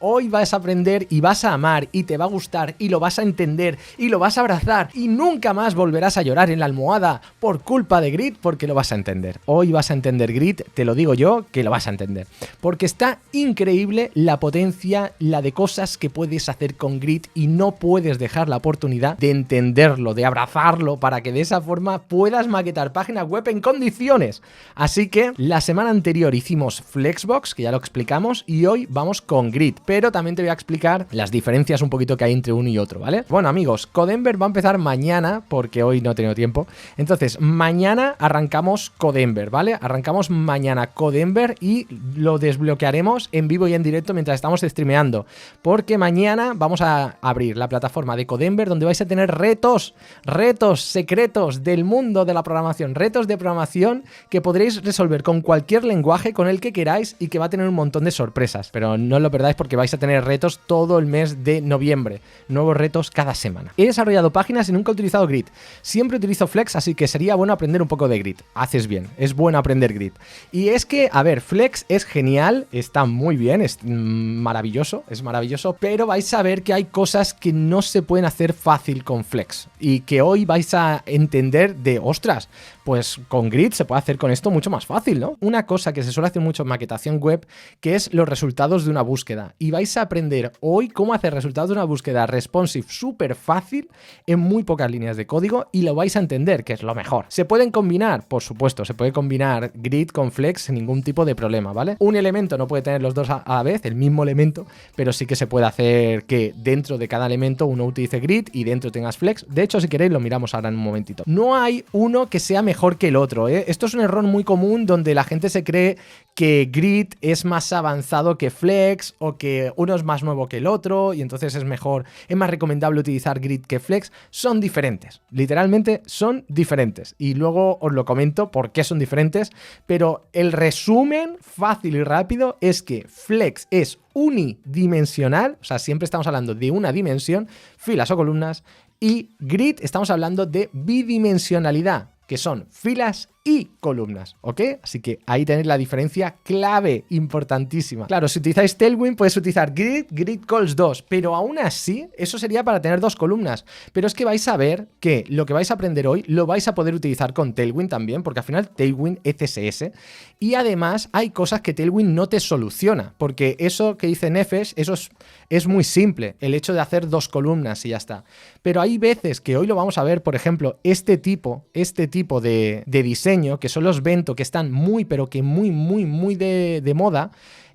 Hoy vas a aprender y vas a amar y te va a gustar y lo vas a entender y lo vas a abrazar y nunca más volverás a llorar en la almohada por culpa de Grid porque lo vas a entender. Hoy vas a entender Grid, te lo digo yo que lo vas a entender. Porque está increíble la potencia, la de cosas que puedes hacer con Grid y no puedes dejar la oportunidad de entenderlo, de abrazarlo para que de esa forma puedas maquetar páginas web en condiciones. Así que la semana anterior hicimos Flexbox, que ya lo explicamos, y hoy vamos con Grid. Pero también te voy a explicar las diferencias un poquito que hay entre uno y otro, ¿vale? Bueno, amigos, Codember va a empezar mañana, porque hoy no he tenido tiempo. Entonces, mañana arrancamos Codember, ¿vale? Arrancamos mañana Codember y lo desbloquearemos en vivo y en directo mientras estamos streameando. Porque mañana vamos a abrir la plataforma de Codember donde vais a tener retos secretos del mundo de la programación, retos de programación que podréis resolver con cualquier lenguaje, con el que queráis y que va a tener un montón de sorpresas. Pero no lo perdáis porque vais a tener retos todo el mes de noviembre, nuevos retos cada semana. He desarrollado páginas y nunca he utilizado Grid, siempre utilizo Flex, así que sería bueno aprender un poco de Grid. Haces bien, es bueno aprender Grid. Y es que, a ver, Flex es genial, está muy bien, es maravilloso, pero vais a ver que hay cosas que no se pueden hacer fácil con Flex y que hoy vais a entender de, ostras, pues con Grid se puede hacer con esto mucho más fácil, ¿no? Una cosa que se suele hacer mucho en maquetación web, que es los resultados de una búsqueda. Y vais a aprender hoy cómo hacer resultados de una búsqueda responsive súper fácil en muy pocas líneas de código y lo vais a entender, que es lo mejor. ¿Se pueden combinar? Por supuesto, se puede combinar Grid con Flex sin ningún tipo de problema, ¿vale? Un elemento no puede tener los dos a la vez, el mismo elemento, pero sí que se puede hacer que dentro de cada elemento uno utilice Grid y dentro tengas Flex. De hecho, si queréis lo miramos ahora en un momentito. No hay uno que sea mejor que el otro, ¿eh? Esto es un error muy común donde la gente se cree que Grid es más avanzado que Flex o que uno es más nuevo que el otro y entonces es mejor, es más recomendable utilizar Grid que Flex. Son diferentes, literalmente son diferentes y luego os lo comento por qué son diferentes, pero el resumen fácil y rápido es que Flex es unidimensional, o sea, siempre estamos hablando de una dimensión, filas o columnas, y Grid estamos hablando de bidimensionalidad, que son filas y columnas, ¿ok? Así que ahí tenéis la diferencia clave, importantísima. Claro, si utilizáis Tailwind podéis utilizar Grid calls 2, pero aún así, eso sería para tener dos columnas. Pero es que vais a ver que lo que vais a aprender hoy lo vais a poder utilizar con Tailwind también, porque al final Tailwind es CSS. Y además hay cosas que Tailwind no te soluciona, porque eso que dice Nefesh, eso es muy simple, el hecho de hacer dos columnas y ya está. Pero hay veces que hoy lo vamos a ver, por ejemplo, este tipo de diseño, que son los Bento, que están muy, pero que muy de moda.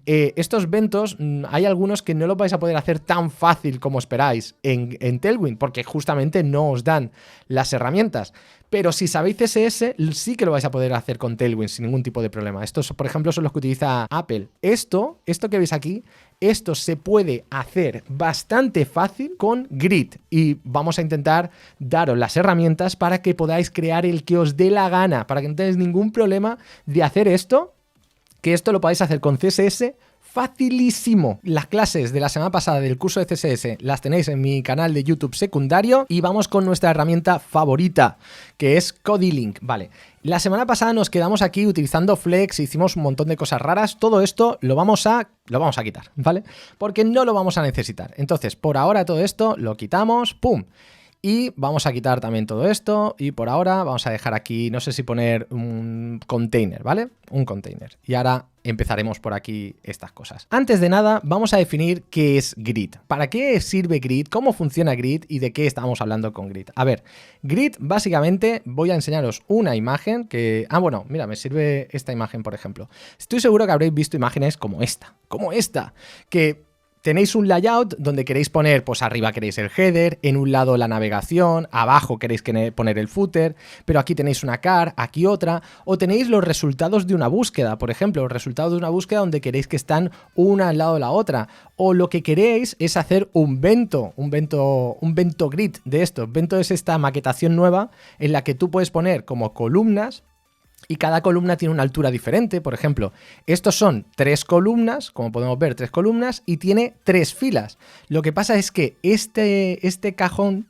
Estos Bentos, hay algunos que no los vais a poder hacer tan fácil como esperáis en Tailwind, porque justamente no os dan las herramientas. Pero si sabéis CSS, sí que lo vais a poder hacer con Tailwind sin ningún tipo de problema. Estos, por ejemplo, son los que utiliza Apple. Esto que veis aquí, esto se puede hacer bastante fácil con Grid y vamos a intentar daros las herramientas para que podáis crear el que os dé la gana, para que no tengáis ningún problema de hacer esto, que esto lo podáis hacer con CSS facilísimo. Las clases de la semana pasada del curso de CSS las tenéis en mi canal de YouTube secundario y vamos con nuestra herramienta favorita, que es Codilink. Vale, la semana pasada nos quedamos aquí utilizando Flex, hicimos un montón de cosas raras. Todo esto lo vamos a quitar, ¿vale? Porque no lo vamos a necesitar. Entonces, por ahora todo esto lo quitamos, ¡pum! Y vamos a quitar también todo esto y por ahora vamos a dejar aquí, no sé si poner un container, ¿vale? Un container. Y ahora empezaremos por aquí estas cosas. Antes de nada, vamos a definir qué es Grid. ¿Para qué sirve Grid? ¿Cómo funciona Grid? ¿Y de qué estamos hablando con Grid? A ver, Grid básicamente voy a enseñaros una imagen que... Ah, bueno, mira, me sirve esta imagen, por ejemplo. Estoy seguro que habréis visto imágenes como esta, que... Tenéis un layout donde queréis poner, pues arriba queréis el header, en un lado la navegación, abajo queréis poner el footer, pero aquí tenéis una car, aquí otra, o tenéis los resultados de una búsqueda, por ejemplo, los resultados de una búsqueda donde queréis que están una al lado de la otra, o lo que queréis es hacer un bento grid de esto. Bento es esta maquetación nueva en la que tú puedes poner como columnas y cada columna tiene una altura diferente. Por ejemplo, estos son 3 columnas, como podemos ver, 3 columnas, y tiene 3 filas. Lo que pasa es que este cajón,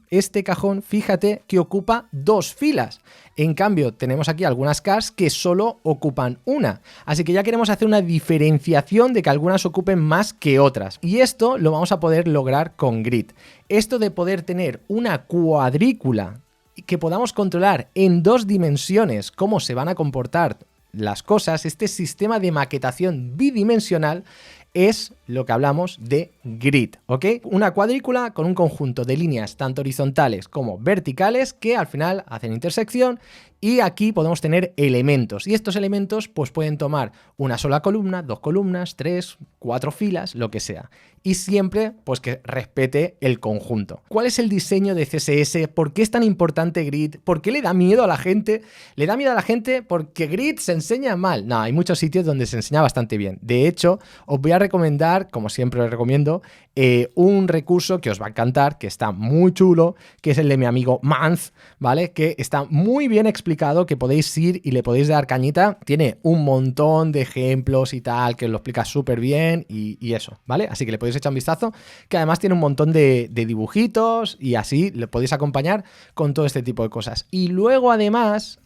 fíjate que ocupa 2 filas. En cambio, tenemos aquí algunas cars que solo ocupan una. Así que ya queremos hacer una diferenciación de que algunas ocupen más que otras. Y esto lo vamos a poder lograr con Grid. Esto de poder tener una cuadrícula que podamos controlar en 2 dimensiones cómo se van a comportar las cosas, este sistema de maquetación bidimensional es lo que hablamos de grid, ¿ok? Una cuadrícula con un conjunto de líneas tanto horizontales como verticales que al final hacen intersección, y aquí podemos tener elementos, y estos elementos pues pueden tomar una sola columna, 2 columnas, 3, 4 filas, lo que sea, y siempre pues que respete el conjunto. ¿Cuál es el diseño de CSS? ¿Por qué es tan importante Grid? ¿Por qué le da miedo a la gente? Le da miedo a la gente porque Grid se enseña mal. No, hay muchos sitios donde se enseña bastante bien. De hecho, os voy a recomendar, como siempre os recomiendo, un recurso que os va a encantar, que está muy chulo, que es el de mi amigo Manz, ¿vale? Que está muy bien explicado, que podéis ir y le podéis dar cañita. Tiene un montón de ejemplos y tal, que os lo explica súper bien y eso, ¿vale? Así que le podéis echar un vistazo, que además tiene un montón de dibujitos y así le podéis acompañar con todo este tipo de cosas. Y luego además,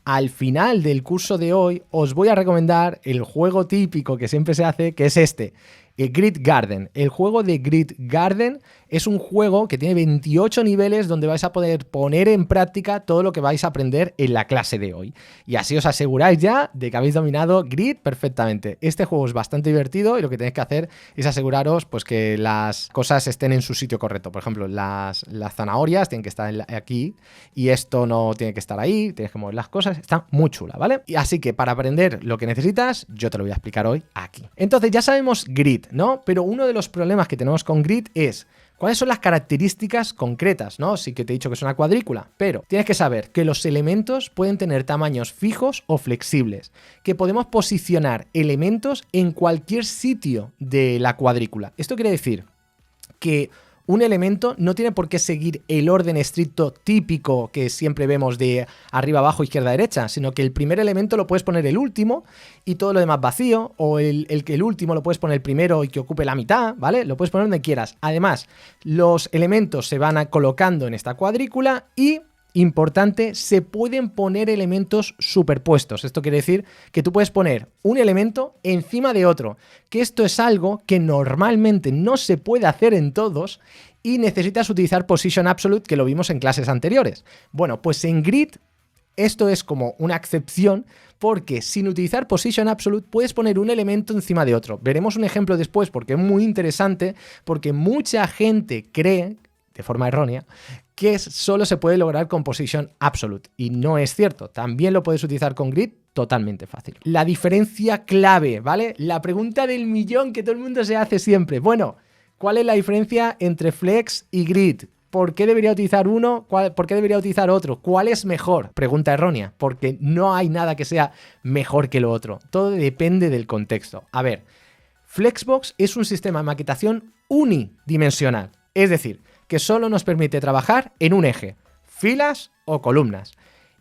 al final del curso de hoy os voy a recomendar el juego típico que siempre se hace, que es este, Grid Garden. El juego de Grid Garden es un juego que tiene 28 niveles donde vais a poder poner en práctica todo lo que vais a aprender en la clase de hoy. Y así os aseguráis ya de que habéis dominado Grid perfectamente. Este juego es bastante divertido y lo que tenéis que hacer es aseguraros pues que las cosas estén en su sitio correcto. Por ejemplo, las zanahorias tienen que estar aquí y esto no tiene que estar ahí, tienes que mover las cosas. Está muy chula, ¿vale? Y así que para aprender lo que necesitas, yo te lo voy a explicar hoy aquí. Entonces ya sabemos Grid, ¿no? Pero uno de los problemas que tenemos con Grid es ¿cuáles son las características concretas, ¿no? Sí que te he dicho que es una cuadrícula, pero tienes que saber que los elementos pueden tener tamaños fijos o flexibles, que podemos posicionar elementos en cualquier sitio de la cuadrícula. Esto quiere decir que un elemento no tiene por qué seguir el orden estricto típico que siempre vemos de arriba abajo, izquierda derecha, sino que el primer elemento lo puedes poner el último y todo lo demás vacío, o el último lo puedes poner el primero y que ocupe la mitad, ¿vale? Lo puedes poner donde quieras. Además, los elementos se van colocando en esta cuadrícula y, importante, se pueden poner elementos superpuestos. Esto quiere decir que tú puedes poner un elemento encima de otro, que esto es algo que normalmente no se puede hacer en todos y necesitas utilizar Position Absolute, que lo vimos en clases anteriores. Bueno, pues en Grid esto es como una excepción, porque sin utilizar Position Absolute puedes poner un elemento encima de otro. Veremos un ejemplo después porque es muy interesante, porque mucha gente cree, de forma errónea, que solo se puede lograr con Position Absolute, y no es cierto. También lo puedes utilizar con Grid totalmente fácil. La diferencia clave, ¿vale? La pregunta del millón que todo el mundo se hace siempre. Bueno, ¿cuál es la diferencia entre Flex y Grid? ¿Por qué debería utilizar uno? ¿Por qué debería utilizar otro? ¿Cuál es mejor? Pregunta errónea, porque no hay nada que sea mejor que lo otro. Todo depende del contexto. A ver, Flexbox es un sistema de maquetación unidimensional, es decir, que solo nos permite trabajar en un eje, filas o columnas.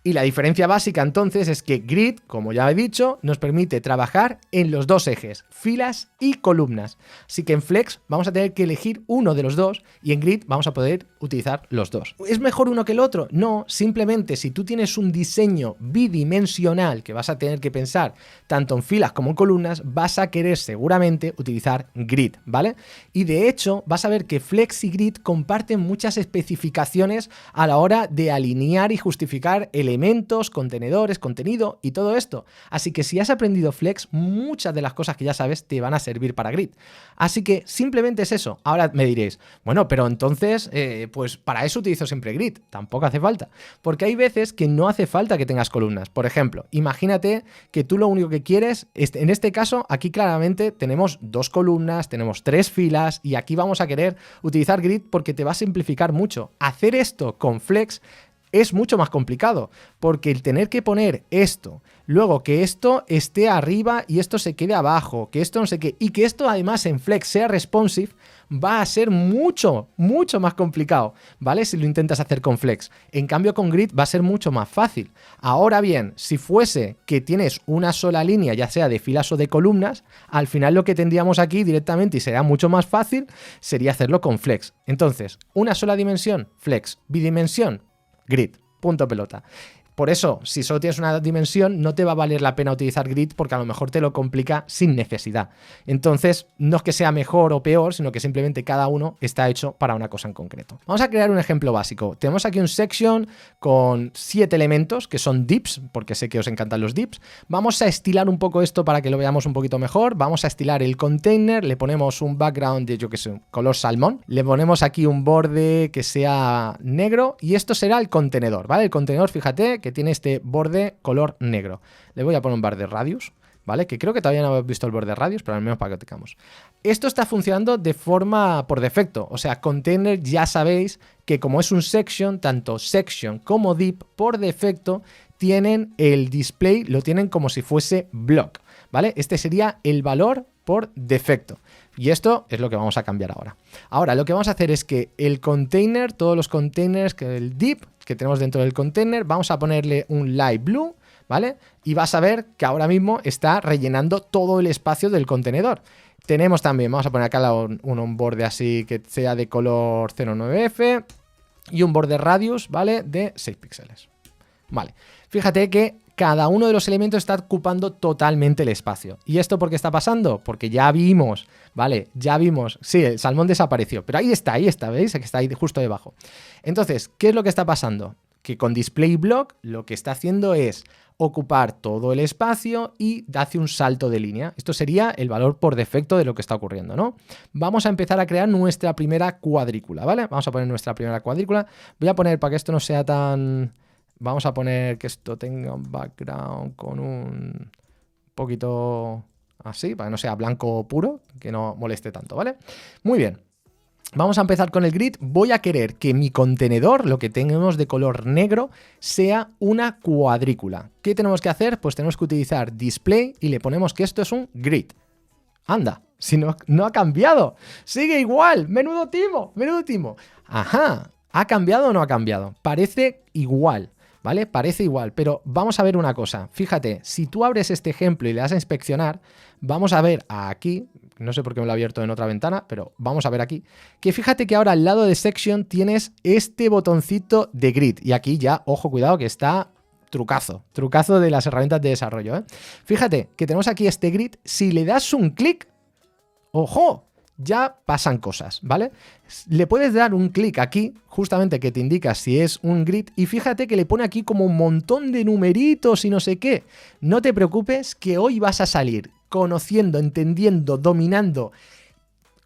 Y la diferencia básica entonces es que Grid, como ya he dicho, nos permite trabajar en los dos ejes, filas y columnas. Así que en Flex vamos a tener que elegir uno de los dos y en Grid vamos a poder utilizar los dos. ¿Es mejor uno que el otro? No, simplemente si tú tienes un diseño bidimensional que vas a tener que pensar tanto en filas como en columnas, vas a querer seguramente utilizar Grid, ¿vale? Y de hecho vas a ver que Flex y Grid comparten muchas especificaciones a la hora de alinear y justificar elementos, contenedores, contenido y todo esto. Así que si has aprendido Flex, muchas de las cosas que ya sabes te van a servir para Grid. Así que simplemente es eso. Ahora me diréis, bueno, pero entonces, pues para eso utilizo siempre Grid. Tampoco hace falta. Porque hay veces que no hace falta que tengas columnas. Por ejemplo, imagínate que tú lo único que quieres, en este caso, aquí claramente tenemos 2 columnas, tenemos 3 filas y aquí vamos a querer utilizar Grid porque te va a simplificar mucho. Hacer esto con Flex es mucho más complicado, porque el tener que poner esto, luego que esto esté arriba y esto se quede abajo, que esto no sé qué, y que esto además en Flex sea responsive, va a ser mucho más complicado, ¿vale? Si lo intentas hacer con Flex. En cambio con Grid va a ser mucho más fácil. Ahora bien, si fuese que tienes una sola línea, ya sea de filas o de columnas, al final lo que tendríamos aquí directamente, y será mucho más fácil, sería hacerlo con Flex. Entonces, una sola dimensión, Flex, bidimensión, Grid, punto pelota. Por eso, si solo tienes una dimensión, no te va a valer la pena utilizar Grid porque a lo mejor te lo complica sin necesidad. Entonces, no es que sea mejor o peor, sino que simplemente cada uno está hecho para una cosa en concreto. Vamos a crear un ejemplo básico. Tenemos aquí un section con 7 elementos que son dips, porque sé que os encantan los dips. Vamos a estilar un poco esto para que lo veamos un poquito mejor. Vamos a estilar el container, le ponemos un background de, yo que sé, color salmón. Le ponemos aquí un borde que sea negro y esto será el contenedor, ¿vale? El contenedor, fíjate, que tiene este borde color negro. Le voy a poner un borde radius, ¿vale? Que creo que todavía no habéis visto el borde radius, pero al menos para que lo tengamos. Esto está funcionando de forma por defecto, o sea, container ya sabéis que como es un section, tanto section como div por defecto tienen el display, lo tienen como si fuese block, ¿vale? Este sería el valor por defecto. Y esto es lo que vamos a cambiar ahora. Ahora, lo que vamos a hacer es que el container, todos los containers, que el div que tenemos dentro del container, vamos a ponerle un light blue, ¿vale? Y vas a ver que ahora mismo está rellenando todo el espacio del contenedor. Tenemos también, vamos a poner acá un borde así que sea de color 09F y un borde radius, ¿vale? De 6 píxeles. Vale, fíjate que cada uno de los elementos está ocupando totalmente el espacio. ¿Y esto por qué está pasando? Porque ya vimos, ¿vale? Ya vimos, sí, el salmón desapareció, pero ahí está, ¿veis? Que está ahí justo debajo. Entonces, ¿qué es lo que está pasando? Que con display block lo que está haciendo es ocupar todo el espacio y hace un salto de línea. Esto sería el valor por defecto de lo que está ocurriendo, ¿no? Vamos a empezar a crear nuestra primera cuadrícula, ¿vale? Vamos a poner nuestra primera cuadrícula. Voy a poner, para que esto no sea tan... Vamos a poner que esto tenga un background con un poquito así, para que no sea blanco puro, que no moleste tanto, ¿vale? Muy bien. Vamos a empezar con el grid. Voy a querer que mi contenedor, lo que tenemos de color negro, sea una cuadrícula. ¿Qué tenemos que hacer? Pues tenemos que utilizar display y le ponemos que esto es un grid. Anda, si no, no ha cambiado. Sigue igual. Menudo timo, menudo timo. Ajá, ¿ha cambiado o no ha cambiado? Parece igual. ¿Vale? Parece igual, pero vamos a ver una cosa. Fíjate, si tú abres este ejemplo y le das a inspeccionar, vamos a ver aquí, no sé por qué me lo he abierto en otra ventana, pero vamos a ver aquí, que fíjate que ahora al lado de Section tienes este botoncito de Grid. Y aquí ya, ojo, cuidado, que está trucazo de las herramientas de desarrollo, ¿eh? Fíjate que tenemos aquí este Grid. Si le das un clic, ¡ojo!, ya pasan cosas, ¿vale? Le puedes dar un clic aquí, justamente que te indica si es un grid, y fíjate que le pone aquí como un montón de numeritos y no sé qué. No te preocupes, que hoy vas a salir conociendo, entendiendo, dominando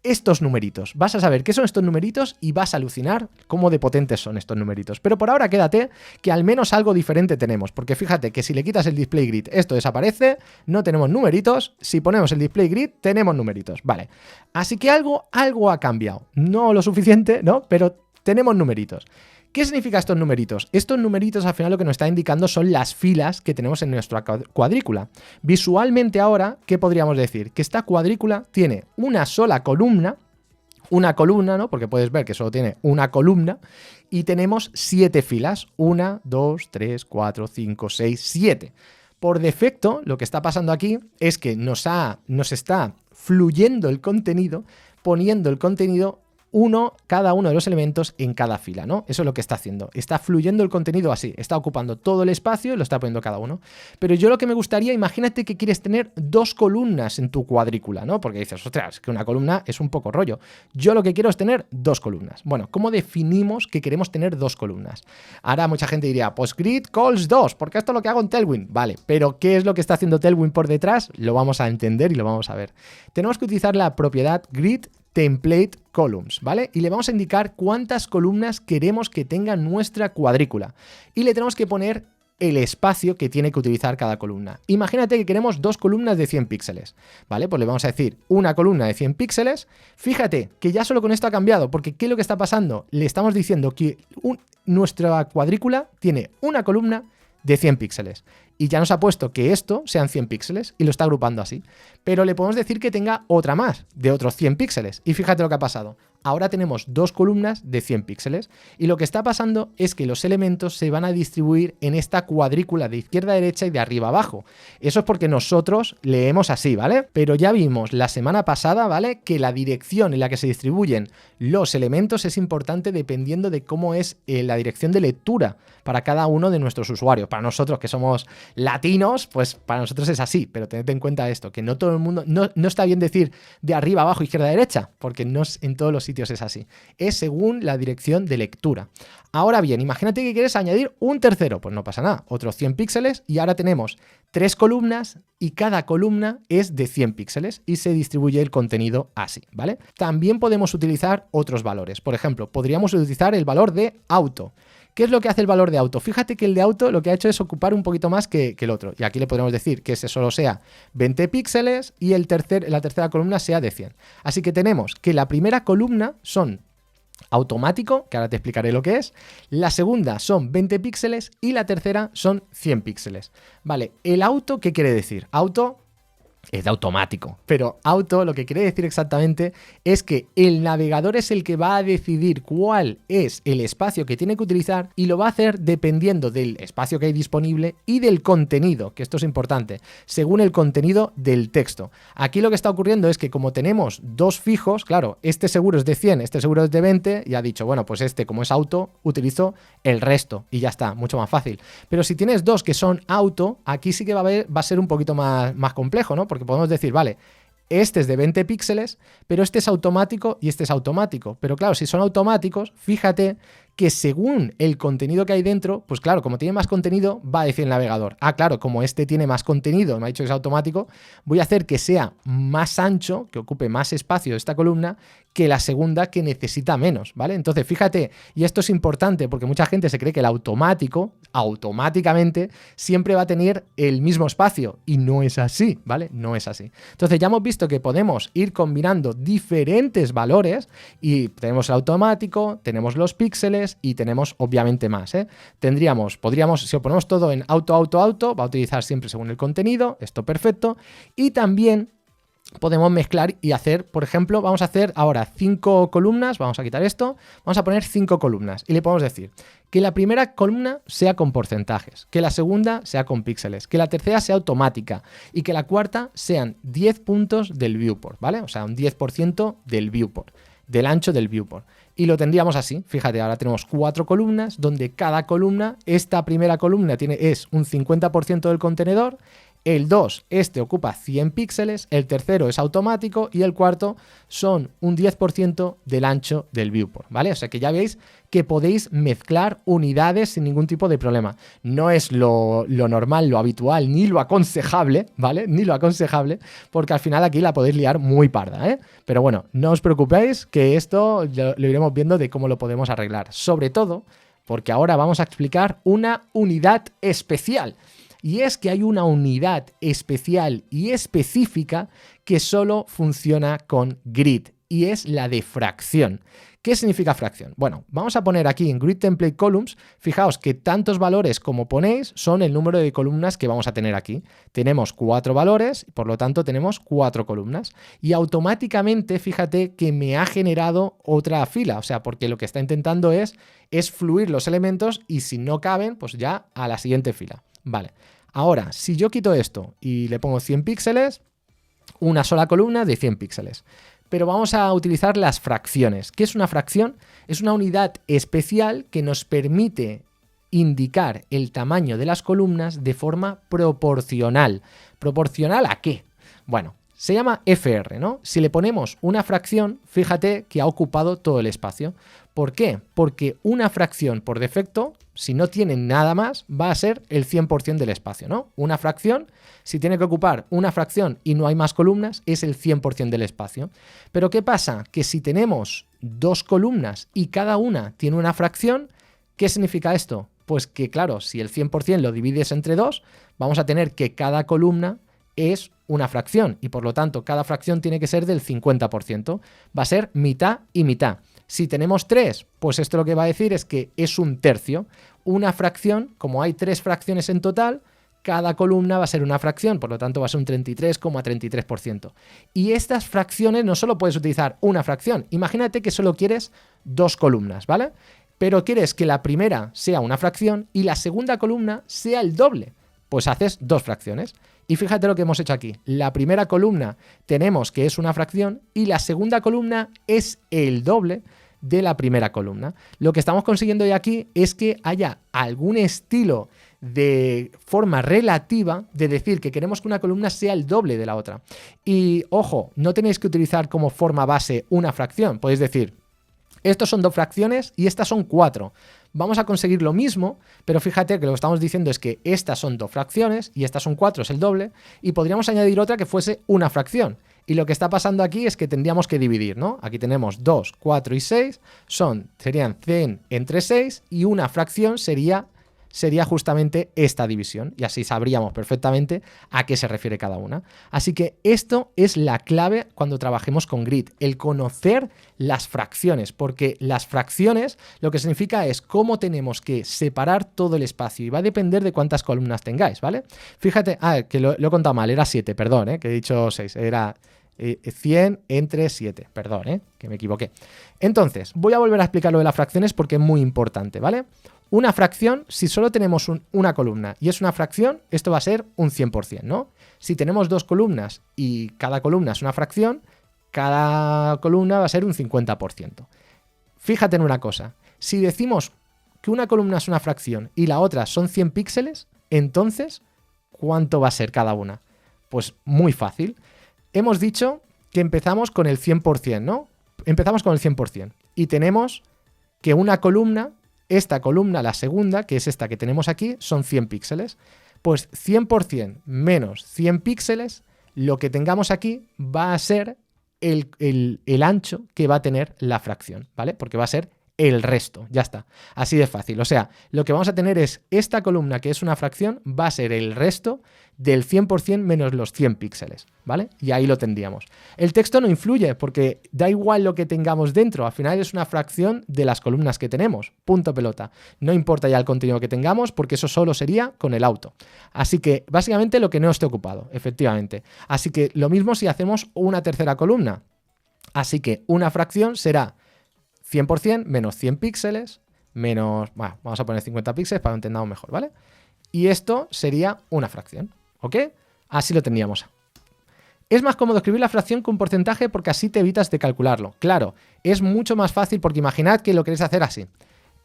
estos numeritos. Vas a saber qué son estos numeritos y vas a alucinar cómo de potentes son estos numeritos. Pero por ahora quédate que al menos algo diferente tenemos, porque fíjate que si le quitas el display grid esto desaparece, no tenemos numeritos. Si ponemos el display grid tenemos numeritos, vale. Así que algo ha cambiado. No lo suficiente, ¿no? Pero tenemos numeritos. ¿Qué significa estos numeritos? Estos numeritos al final lo que nos está indicando son las filas que tenemos en nuestra cuadrícula. Visualmente ahora, ¿qué podríamos decir? Que esta cuadrícula tiene una sola columna, ¿no? Porque puedes ver que solo tiene una columna y tenemos 7 filas. 1, 2, 3, 4, 5, 6, 7. Por defecto, lo que está pasando aquí es que nos está fluyendo el contenido, poniendo el contenido cada uno de los elementos en cada fila, ¿no? Eso es lo que está haciendo. Está fluyendo el contenido así. Está ocupando todo el espacio y lo está poniendo cada uno. Pero yo lo que me gustaría, imagínate que quieres tener 2 columnas en tu cuadrícula, ¿no? Porque dices, ostras, que una columna es un poco rollo. Yo lo que quiero es tener 2 columnas. Bueno, ¿cómo definimos que queremos tener 2 columnas? Ahora mucha gente diría, pues grid calls 2, porque esto es lo que hago en Tailwind. Vale, pero ¿qué es lo que está haciendo Tailwind por detrás? Lo vamos a entender y lo vamos a ver. Tenemos que utilizar la propiedad grid template columns, ¿vale? Y le vamos a indicar cuántas columnas queremos que tenga nuestra cuadrícula. Y le tenemos que poner el espacio que tiene que utilizar cada columna. Imagínate que queremos dos columnas de 100 píxeles, ¿vale? Pues le vamos a decir una columna de 100 píxeles. Fíjate que ya solo con esto ha cambiado, porque ¿qué es lo que está pasando? Le estamos diciendo que nuestra cuadrícula tiene una columna de 100 píxeles. Y ya nos ha puesto que esto sean 100 píxeles y lo está agrupando así. Pero le podemos decir que tenga otra más, de otros 100 píxeles. Y fíjate lo que ha pasado. Ahora tenemos dos columnas de 100 píxeles. Y lo que está pasando es que los elementos se van a distribuir en esta cuadrícula de izquierda a derecha y de arriba a abajo. Eso es porque nosotros leemos así, ¿vale? Pero ya vimos la semana pasada, ¿vale?, que la dirección en la que se distribuyen los elementos es importante dependiendo de cómo es la dirección de lectura para cada uno de nuestros usuarios. Para nosotros que somos latinos, pues para nosotros es así, pero tened en cuenta esto, que no todo el mundo, no está bien decir de arriba abajo, izquierda a derecha, porque no es, en todos los sitios es así, es según la dirección de lectura. Ahora bien, imagínate que quieres añadir un tercero, pues no pasa nada, otros 100 píxeles y ahora tenemos 3 columnas y cada columna es de 100 píxeles y se distribuye el contenido así, ¿vale? También podemos utilizar otros valores, por ejemplo, podríamos utilizar el valor de auto. ¿Qué es lo que hace el valor de auto? Fíjate que el de auto lo que ha hecho es ocupar un poquito más que el otro. Y aquí le podemos decir que ese solo sea 20 píxeles y la tercera columna sea de 100. Así que tenemos que la primera columna son automático, que ahora te explicaré lo que es. La segunda son 20 píxeles y la tercera son 100 píxeles. Vale, ¿el auto qué quiere decir? Auto es de automático, pero auto lo que quiere decir exactamente es que el navegador es el que va a decidir cuál es el espacio que tiene que utilizar y lo va a hacer dependiendo del espacio que hay disponible y del contenido, que esto es importante, según el contenido del texto. Aquí lo que está ocurriendo es que como tenemos dos fijos, claro, este seguro es de 100, este seguro es de 20 y ha dicho, bueno, pues este como es auto, utilizo el resto y ya está, mucho más fácil. Pero si tienes dos que son auto, aquí sí que va a ser un poquito más complejo, ¿no? Porque podemos decir, vale, este es de 20 píxeles, pero este es automático y este es automático. Pero claro, si son automáticos, fíjate que según el contenido que hay dentro, pues claro, como tiene más contenido, va a decir el navegador, ah, claro, como este tiene más contenido, me ha dicho que es automático, voy a hacer que sea más ancho, que ocupe más espacio esta columna, que la segunda que necesita menos, ¿vale? Entonces, fíjate, y esto es importante porque mucha gente se cree que el automático, automáticamente, siempre va a tener el mismo espacio, y no es así, ¿vale? No es así. Entonces, ya hemos visto que podemos ir combinando diferentes valores, y tenemos el automático, tenemos los píxeles, y tenemos obviamente más, ¿eh? Podríamos, si lo ponemos todo en auto, va a utilizar siempre según el contenido, esto perfecto, y también podemos mezclar y hacer, por ejemplo, vamos a hacer ahora 5 columnas, vamos a quitar esto, vamos a poner 5 columnas y le podemos decir que la primera columna sea con porcentajes, que la segunda sea con píxeles, que la tercera sea automática y que la cuarta sean 10 puntos del viewport, ¿vale? O sea, un 10% del viewport, del ancho del viewport. Y lo tendríamos así, fíjate, ahora tenemos 4 columnas donde cada columna, esta primera columna es un 50% del contenedor, el 2, este ocupa 100 píxeles, el tercero es automático y el cuarto son un 10% del ancho del viewport, ¿vale? O sea que ya veis que podéis mezclar unidades sin ningún tipo de problema. No es lo normal, lo habitual, ni lo aconsejable, ¿vale? Ni lo aconsejable, porque al final aquí la podéis liar muy parda, ¿eh? Pero bueno, no os preocupéis que esto lo iremos viendo de cómo lo podemos arreglar. Sobre todo porque ahora vamos a explicar una unidad especial. Y es que hay una unidad especial y específica que solo funciona con grid, y es la de fracción. ¿Qué significa fracción? Bueno, vamos a poner aquí en Grid Template Columns, fijaos que tantos valores como ponéis son el número de columnas que vamos a tener aquí. Tenemos 4 valores, por lo tanto tenemos 4 columnas. Y automáticamente, fíjate que me ha generado otra fila, o sea, porque lo que está intentando es fluir los elementos y si no caben, pues ya a la siguiente fila. Vale, ahora, si yo quito esto y le pongo 100 píxeles, una sola columna de 100 píxeles. Pero vamos a utilizar las fracciones. ¿Qué es una fracción? Es una unidad especial que nos permite indicar el tamaño de las columnas de forma proporcional. ¿Proporcional a qué? Bueno, se llama FR, ¿no? Si le ponemos una fracción, fíjate que ha ocupado todo el espacio. ¿Por qué? Porque una fracción por defecto, si no tiene nada más, va a ser el 100% del espacio, ¿no? Una fracción, si tiene que ocupar una fracción y no hay más columnas, es el 100% del espacio. Pero ¿qué pasa? Que si tenemos 2 columnas y cada una tiene una fracción, ¿qué significa esto? Pues que claro, si el 100% lo divides entre 2, vamos a tener que cada columna es una fracción y por lo tanto cada fracción tiene que ser del 50%. Va a ser mitad y mitad. Si tenemos 3, pues esto lo que va a decir es que es un tercio. Una fracción, como hay 3 fracciones en total, cada columna va a ser una fracción, por lo tanto va a ser un 33,33%. Y estas fracciones no solo puedes utilizar una fracción, imagínate que solo quieres 2 columnas, ¿vale? Pero quieres que la primera sea una fracción y la segunda columna sea el doble. Pues haces 2 fracciones. Y fíjate lo que hemos hecho aquí. La primera columna tenemos que es una fracción y la segunda columna es el doble de la primera columna. Lo que estamos consiguiendo hoy aquí es que haya algún estilo de forma relativa de decir que queremos que una columna sea el doble de la otra. Y ojo, no tenéis que utilizar como forma base una fracción. Podéis decir, estos son 2 fracciones y estas son 4. Vamos a conseguir lo mismo, pero fíjate que lo que estamos diciendo es que estas son 2 fracciones y estas son 4, es el doble, y podríamos añadir otra que fuese una fracción. Y lo que está pasando aquí es que tendríamos que dividir, ¿no? Aquí tenemos 2, 4 y 6, serían 100 entre 6 y una fracción sería justamente esta división y así sabríamos perfectamente a qué se refiere cada una. Así que esto es la clave cuando trabajemos con grid, el conocer las fracciones, porque las fracciones lo que significa es cómo tenemos que separar todo el espacio y va a depender de cuántas columnas tengáis, ¿vale? Fíjate, que lo he contado mal, era 7, perdón, que he dicho 6, era 100 entre 7, perdón, que me equivoqué. Entonces, voy a volver a explicar lo de las fracciones porque es muy importante, ¿vale? Una fracción, si solo tenemos una columna y es una fracción, esto va a ser un 100%, ¿no? Si tenemos 2 columnas y cada columna es una fracción, cada columna va a ser un 50%. Fíjate en una cosa, si decimos que una columna es una fracción y la otra son 100 píxeles, entonces, ¿cuánto va a ser cada una? Pues muy fácil. Hemos dicho que empezamos con el 100%, ¿no? Empezamos con el 100% y tenemos que una columna, esta columna, la segunda, que es esta que tenemos aquí, son 100 píxeles. Pues 100% menos 100 píxeles, lo que tengamos aquí va a ser el ancho que va a tener la fracción, ¿vale? Porque va a ser el resto, ya está. Así de fácil. O sea, lo que vamos a tener es esta columna que es una fracción, va a ser el resto del 100% menos los 100 píxeles, ¿vale? Y ahí lo tendríamos. El texto no influye porque da igual lo que tengamos dentro, al final es una fracción de las columnas que tenemos, punto pelota. No importa ya el contenido que tengamos porque eso solo sería con el auto. Así que básicamente lo que no esté ocupado, efectivamente. Así que lo mismo si hacemos una tercera columna. Así que una fracción será 100% menos 100 píxeles, menos, bueno, vamos a poner 50 píxeles para que lo entendamos mejor, ¿vale? Y esto sería una fracción, ¿ok? Así lo tendríamos. Es más cómodo escribir la fracción con porcentaje porque así te evitas de calcularlo. Claro, es mucho más fácil porque imaginad que lo queréis hacer así.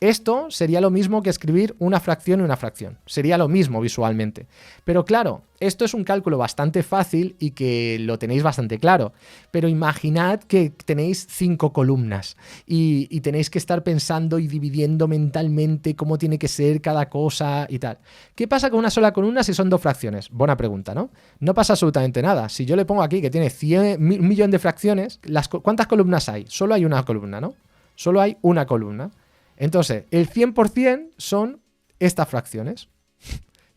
Esto sería lo mismo que escribir una fracción y una fracción. Sería lo mismo visualmente. Pero claro, esto es un cálculo bastante fácil y que lo tenéis bastante claro. Pero imaginad que tenéis 5 columnas y tenéis que estar pensando y dividiendo mentalmente cómo tiene que ser cada cosa y tal. ¿Qué pasa con una sola columna si son 2 fracciones? Buena pregunta, ¿no? No pasa absolutamente nada. Si yo le pongo aquí que tiene 1 millón de fracciones, ¿cuántas columnas hay? Solo hay una columna, ¿no? Solo hay una columna. Entonces, el 100% son estas fracciones.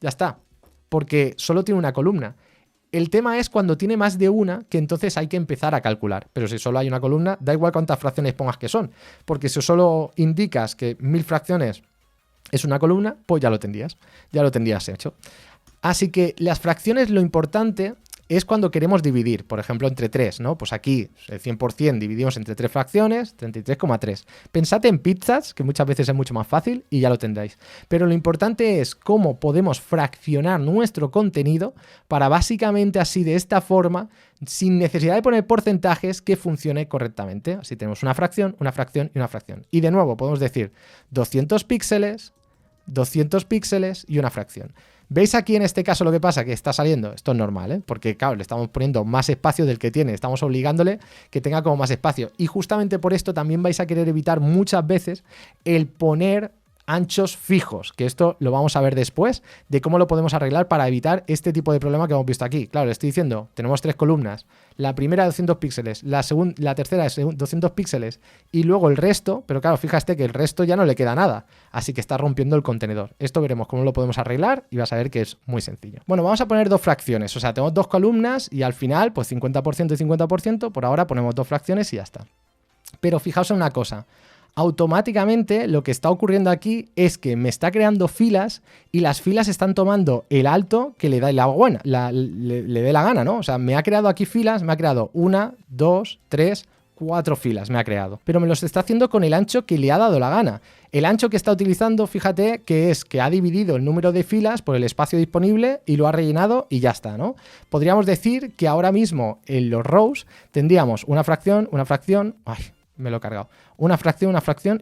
Ya está, porque solo tiene una columna. El tema es cuando tiene más de una, que entonces hay que empezar a calcular. Pero si solo hay una columna, da igual cuántas fracciones pongas que son. Porque si solo indicas que 1000 fracciones es una columna, pues ya lo tendrías hecho. Así que las fracciones, lo importante es cuando queremos dividir, por ejemplo, entre 3, ¿no? Pues aquí el 100% dividimos entre 3 fracciones, 33,3. Pensad en pizzas, que muchas veces es mucho más fácil y ya lo tendréis. Pero lo importante es cómo podemos fraccionar nuestro contenido para básicamente así de esta forma, sin necesidad de poner porcentajes, que funcione correctamente. Así tenemos una fracción y una fracción. Y de nuevo podemos decir 200 píxeles, 200 píxeles y una fracción. ¿Veis aquí en este caso lo que pasa? Que está saliendo, esto es normal, ¿eh? Porque claro, le estamos poniendo más espacio del que tiene, estamos obligándole que tenga como más espacio. Y justamente por esto también vais a querer evitar muchas veces el poner anchos fijos, que esto lo vamos a ver después, de cómo lo podemos arreglar para evitar este tipo de problema que hemos visto aquí. Claro, le estoy diciendo, tenemos 3 columnas, la primera de 200 píxeles, la tercera es 200 píxeles y luego el resto, pero claro, fíjate que el resto ya no le queda nada, así que está rompiendo el contenedor. Esto veremos cómo lo podemos arreglar y vas a ver que es muy sencillo. Bueno, vamos a poner 2 fracciones, o sea, tenemos 2 columnas y al final, pues 50% y 50%, por ahora ponemos 2 fracciones y ya está. Pero fijaos en una cosa, automáticamente lo que está ocurriendo aquí es que me está creando filas y las filas están tomando el alto que le da le dé la gana, ¿no? O sea, me ha creado aquí filas, me ha creado 1, 2, 3, 4 filas me ha creado, pero me los está haciendo con el ancho que le ha dado la gana. El ancho que está utilizando, fíjate, que es que ha dividido el número de filas por el espacio disponible y lo ha rellenado y ya está, ¿no? Podríamos decir que ahora mismo en los rows tendríamos una fracción, ay, me lo he cargado, una fracción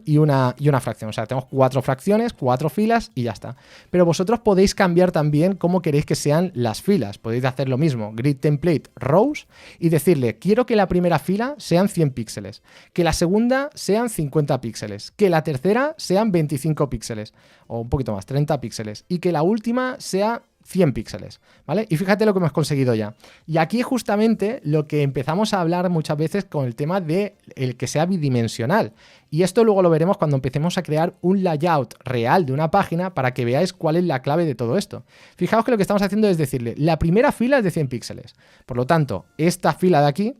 y una fracción. O sea, tenemos 4 fracciones, 4 filas y ya está. Pero vosotros podéis cambiar también cómo queréis que sean las filas. Podéis hacer lo mismo, grid template rows, y decirle, quiero que la primera fila sean 100 píxeles, que la segunda sean 50 píxeles, que la tercera sean 25 píxeles, o un poquito más, 30 píxeles, y que la última sea 100 píxeles, ¿vale? Y fíjate lo que hemos conseguido ya. Y aquí justamente lo que empezamos a hablar muchas veces con el tema de el que sea bidimensional. Y esto luego lo veremos cuando empecemos a crear un layout real de una página para que veáis cuál es la clave de todo esto. Fijaos que lo que estamos haciendo es decirle, la primera fila es de 100 píxeles. Por lo tanto, esta fila de aquí,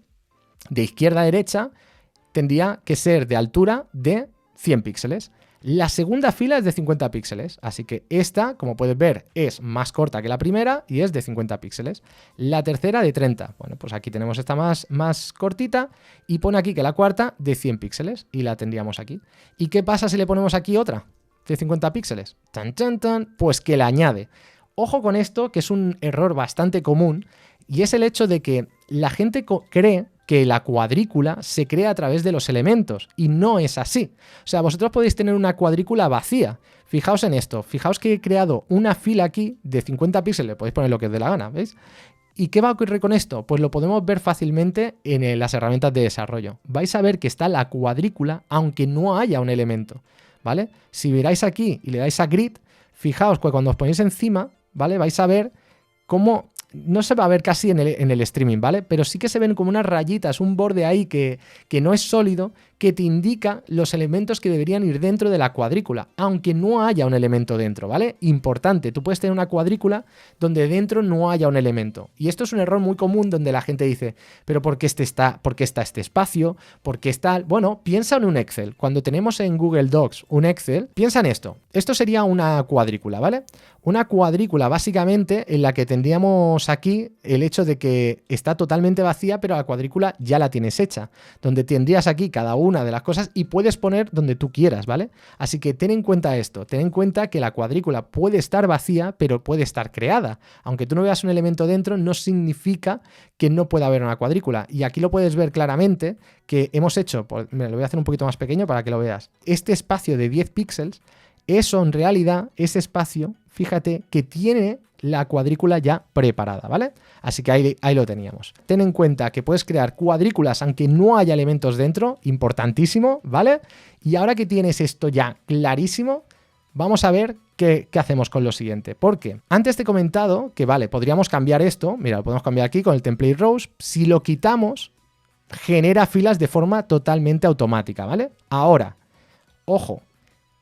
de izquierda a derecha, tendría que ser de altura de 100 píxeles. La segunda fila es de 50 píxeles, así que esta, como puedes ver, es más corta que la primera y es de 50 píxeles. La tercera de 30. Bueno, pues aquí tenemos esta más cortita y pone aquí que la cuarta de 100 píxeles y la tendríamos aquí. ¿Y qué pasa si le ponemos aquí otra de 50 píxeles? ¡Tan, tan, tan! Pues que la añade. Ojo con esto, que es un error bastante común, y es el hecho de que la gente cree que la cuadrícula se crea a través de los elementos, y no es así. O sea, vosotros podéis tener una cuadrícula vacía. Fijaos en esto, fijaos que he creado una fila aquí de 50 píxeles, podéis poner lo que os dé la gana, ¿veis? ¿Y qué va a ocurrir con esto? Pues lo podemos ver fácilmente en las herramientas de desarrollo. Vais a ver que está la cuadrícula aunque no haya un elemento, ¿vale? Si miráis aquí y le dais a grid, fijaos que cuando os ponéis encima, ¿vale? Vais a ver cómo no se va a ver casi en el streaming, ¿vale? Pero sí que se ven como unas rayitas, un borde ahí que no es sólido, que te indica los elementos que deberían ir dentro de la cuadrícula, aunque no haya un elemento dentro, ¿vale? Importante, tú puedes tener una cuadrícula donde dentro no haya un elemento. Y esto es un error muy común donde la gente dice, pero ¿por qué está este espacio? ¿Por qué está...? Bueno, piensa en un Excel. Cuando tenemos en Google Docs un Excel, piensa en esto. Esto sería una cuadrícula, ¿vale? Una cuadrícula básicamente en la que tendríamos aquí el hecho de que está totalmente vacía, pero la cuadrícula ya la tienes hecha, donde tendrías aquí cada una de las cosas y puedes poner donde tú quieras, ¿vale? Así que ten en cuenta esto, ten en cuenta que la cuadrícula puede estar vacía, pero puede estar creada. Aunque tú no veas un elemento dentro, no significa que no pueda haber una cuadrícula. Y aquí lo puedes ver claramente que hemos hecho, mira, lo voy a hacer un poquito más pequeño para que lo veas, este espacio de 10 píxeles, eso en realidad, ese espacio, fíjate que tiene la cuadrícula ya preparada, ¿vale? Así que ahí lo teníamos. Ten en cuenta que puedes crear cuadrículas aunque no haya elementos dentro, importantísimo, ¿vale? Y ahora que tienes esto ya clarísimo, vamos a ver qué hacemos con lo siguiente. Porque antes te he comentado que, vale, podríamos cambiar esto, mira, lo podemos cambiar aquí con el template rows, si lo quitamos, genera filas de forma totalmente automática, ¿vale? Ahora, ojo,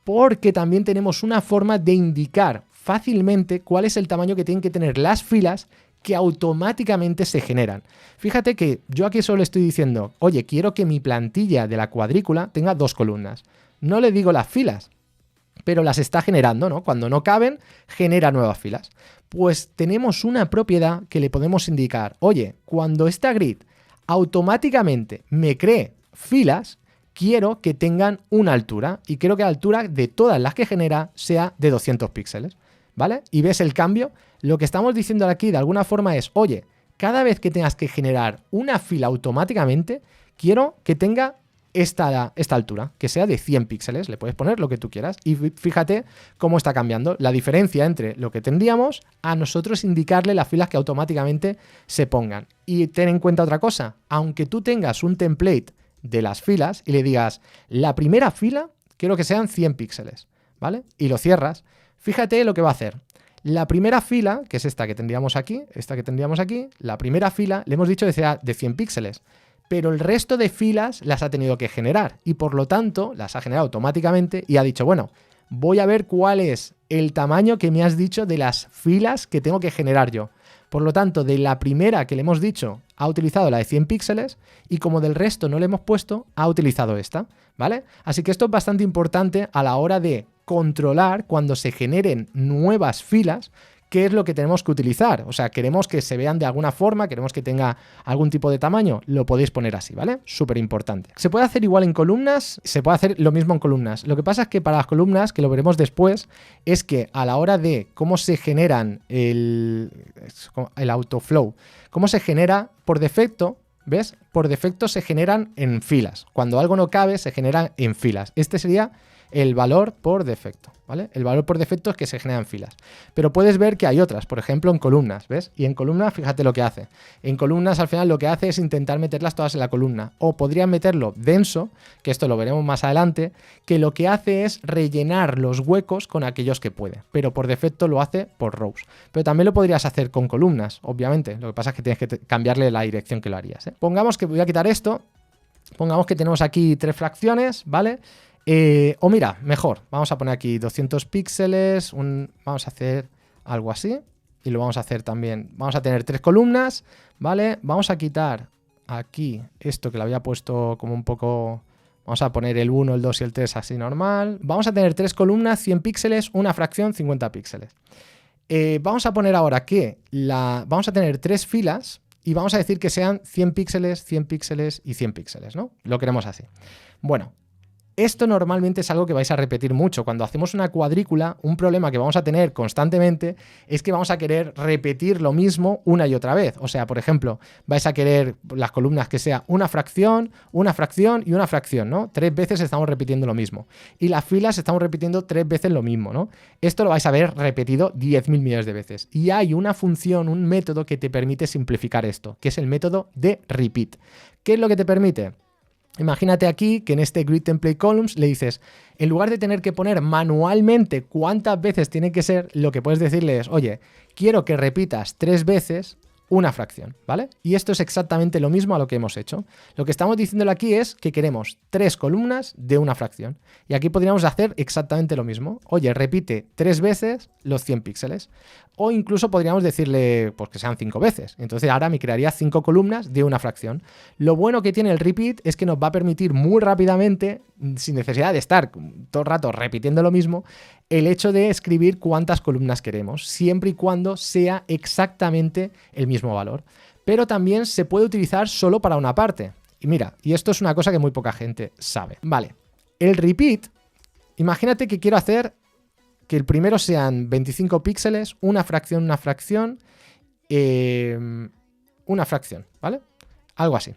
porque también tenemos una forma de indicar fácilmente cuál es el tamaño que tienen que tener las filas que automáticamente se generan. Fíjate que yo aquí solo estoy diciendo, oye, quiero que mi plantilla de la cuadrícula tenga 2 columnas. No le digo las filas, pero las está generando, ¿no? Cuando no caben, genera nuevas filas. Pues tenemos una propiedad que le podemos indicar, oye, cuando esta grid automáticamente me cree filas, quiero que tengan una altura y quiero que la altura de todas las que genera sea de 200 píxeles, ¿vale? Y ves el cambio. Lo que estamos diciendo aquí de alguna forma es, oye, cada vez que tengas que generar una fila automáticamente, quiero que tenga esta altura, que sea de 100 píxeles, le puedes poner lo que tú quieras y fíjate cómo está cambiando la diferencia entre lo que tendríamos a nosotros indicarle las filas que automáticamente se pongan. Y ten en cuenta otra cosa, aunque tú tengas un template de las filas y le digas, la primera fila quiero que sean 100 píxeles, ¿vale? Y lo cierras. Fíjate lo que va a hacer. La primera fila, que es esta que tendríamos aquí, la primera fila le hemos dicho que sea de 100 píxeles, pero el resto de filas las ha tenido que generar y por lo tanto las ha generado automáticamente y ha dicho, bueno, voy a ver cuál es el tamaño que me has dicho de las filas que tengo que generar yo. Por lo tanto, de la primera que le hemos dicho, ha utilizado la de 100 píxeles y como del resto no le hemos puesto, ha utilizado esta, ¿vale? Así que esto es bastante importante a la hora de controlar cuando se generen nuevas filas, qué es lo que tenemos que utilizar. O sea, queremos que se vean de alguna forma, queremos que tenga algún tipo de tamaño, lo podéis poner así, ¿vale? Súper importante. Se puede hacer igual en columnas, se puede hacer lo mismo en columnas. Lo que pasa es que para las columnas, que lo veremos después, es que a la hora de cómo se generan el autoflow, cómo se genera por defecto, ¿ves? Por defecto se generan en filas. Cuando algo no cabe, se genera en filas. Este sería el valor por defecto, ¿vale? El valor por defecto es que se generan filas. Pero puedes ver que hay otras, por ejemplo en columnas, ¿ves? Y en columnas, fíjate lo que hace. En columnas al final lo que hace es intentar meterlas todas en la columna. O podrían meterlo denso, que esto lo veremos más adelante, que lo que hace es rellenar los huecos con aquellos que puede. Pero por defecto lo hace por rows. Pero también lo podrías hacer con columnas, obviamente. Lo que pasa es que tienes que cambiarle la dirección que lo harías, ¿eh? Pongamos que voy a quitar esto. Pongamos que tenemos aquí 3 fracciones, ¿vale? O mira, mejor, vamos a poner aquí 200 píxeles, vamos a hacer algo así y lo vamos a hacer también, vamos a tener 3 columnas, ¿vale? Vamos a quitar aquí esto que lo había puesto como un poco, vamos a poner el 1, el 2 y el 3 así normal, vamos a tener 3 columnas, 100 píxeles, una fracción, 50 píxeles. Vamos a poner ahora que vamos a tener 3 filas y vamos a decir que sean 100 píxeles, 100 píxeles y 100 píxeles, ¿no? Lo queremos así. Bueno. Esto normalmente es algo que vais a repetir mucho. Cuando hacemos una cuadrícula, un problema que vamos a tener constantemente es que vamos a querer repetir lo mismo una y otra vez. O sea, por ejemplo, vais a querer las columnas que sea una fracción y una fracción, ¿no? 3 veces estamos repitiendo lo mismo. Y las filas estamos repitiendo 3 veces lo mismo, ¿no? Esto lo vais a ver repetido 10.000 millones de veces. Y hay una función, un método que te permite simplificar esto, que es el método de repeat. ¿Qué es lo que te permite? Imagínate aquí que en este Grid Template Columns le dices, en lugar de tener que poner manualmente cuántas veces tiene que ser, lo que puedes decirle es, oye, quiero que repitas 3 veces una fracción, ¿vale? Y esto es exactamente lo mismo a lo que hemos hecho. Lo que estamos diciéndole aquí es que queremos 3 columnas de una fracción. Y aquí podríamos hacer exactamente lo mismo. Oye, repite 3 veces los 100 píxeles. O incluso podríamos decirle pues, que sean 5 veces. Entonces ahora me crearía 5 columnas de una fracción. Lo bueno que tiene el repeat es que nos va a permitir muy rápidamente, sin necesidad de estar todo el rato repitiendo lo mismo, el hecho de escribir cuántas columnas queremos, siempre y cuando sea exactamente el mismo valor. Pero también se puede utilizar solo para una parte. Y mira, y esto es una cosa que muy poca gente sabe. Vale, el repeat, imagínate que quiero hacer que el primero sean 25 píxeles, una fracción, ¿vale? Algo así.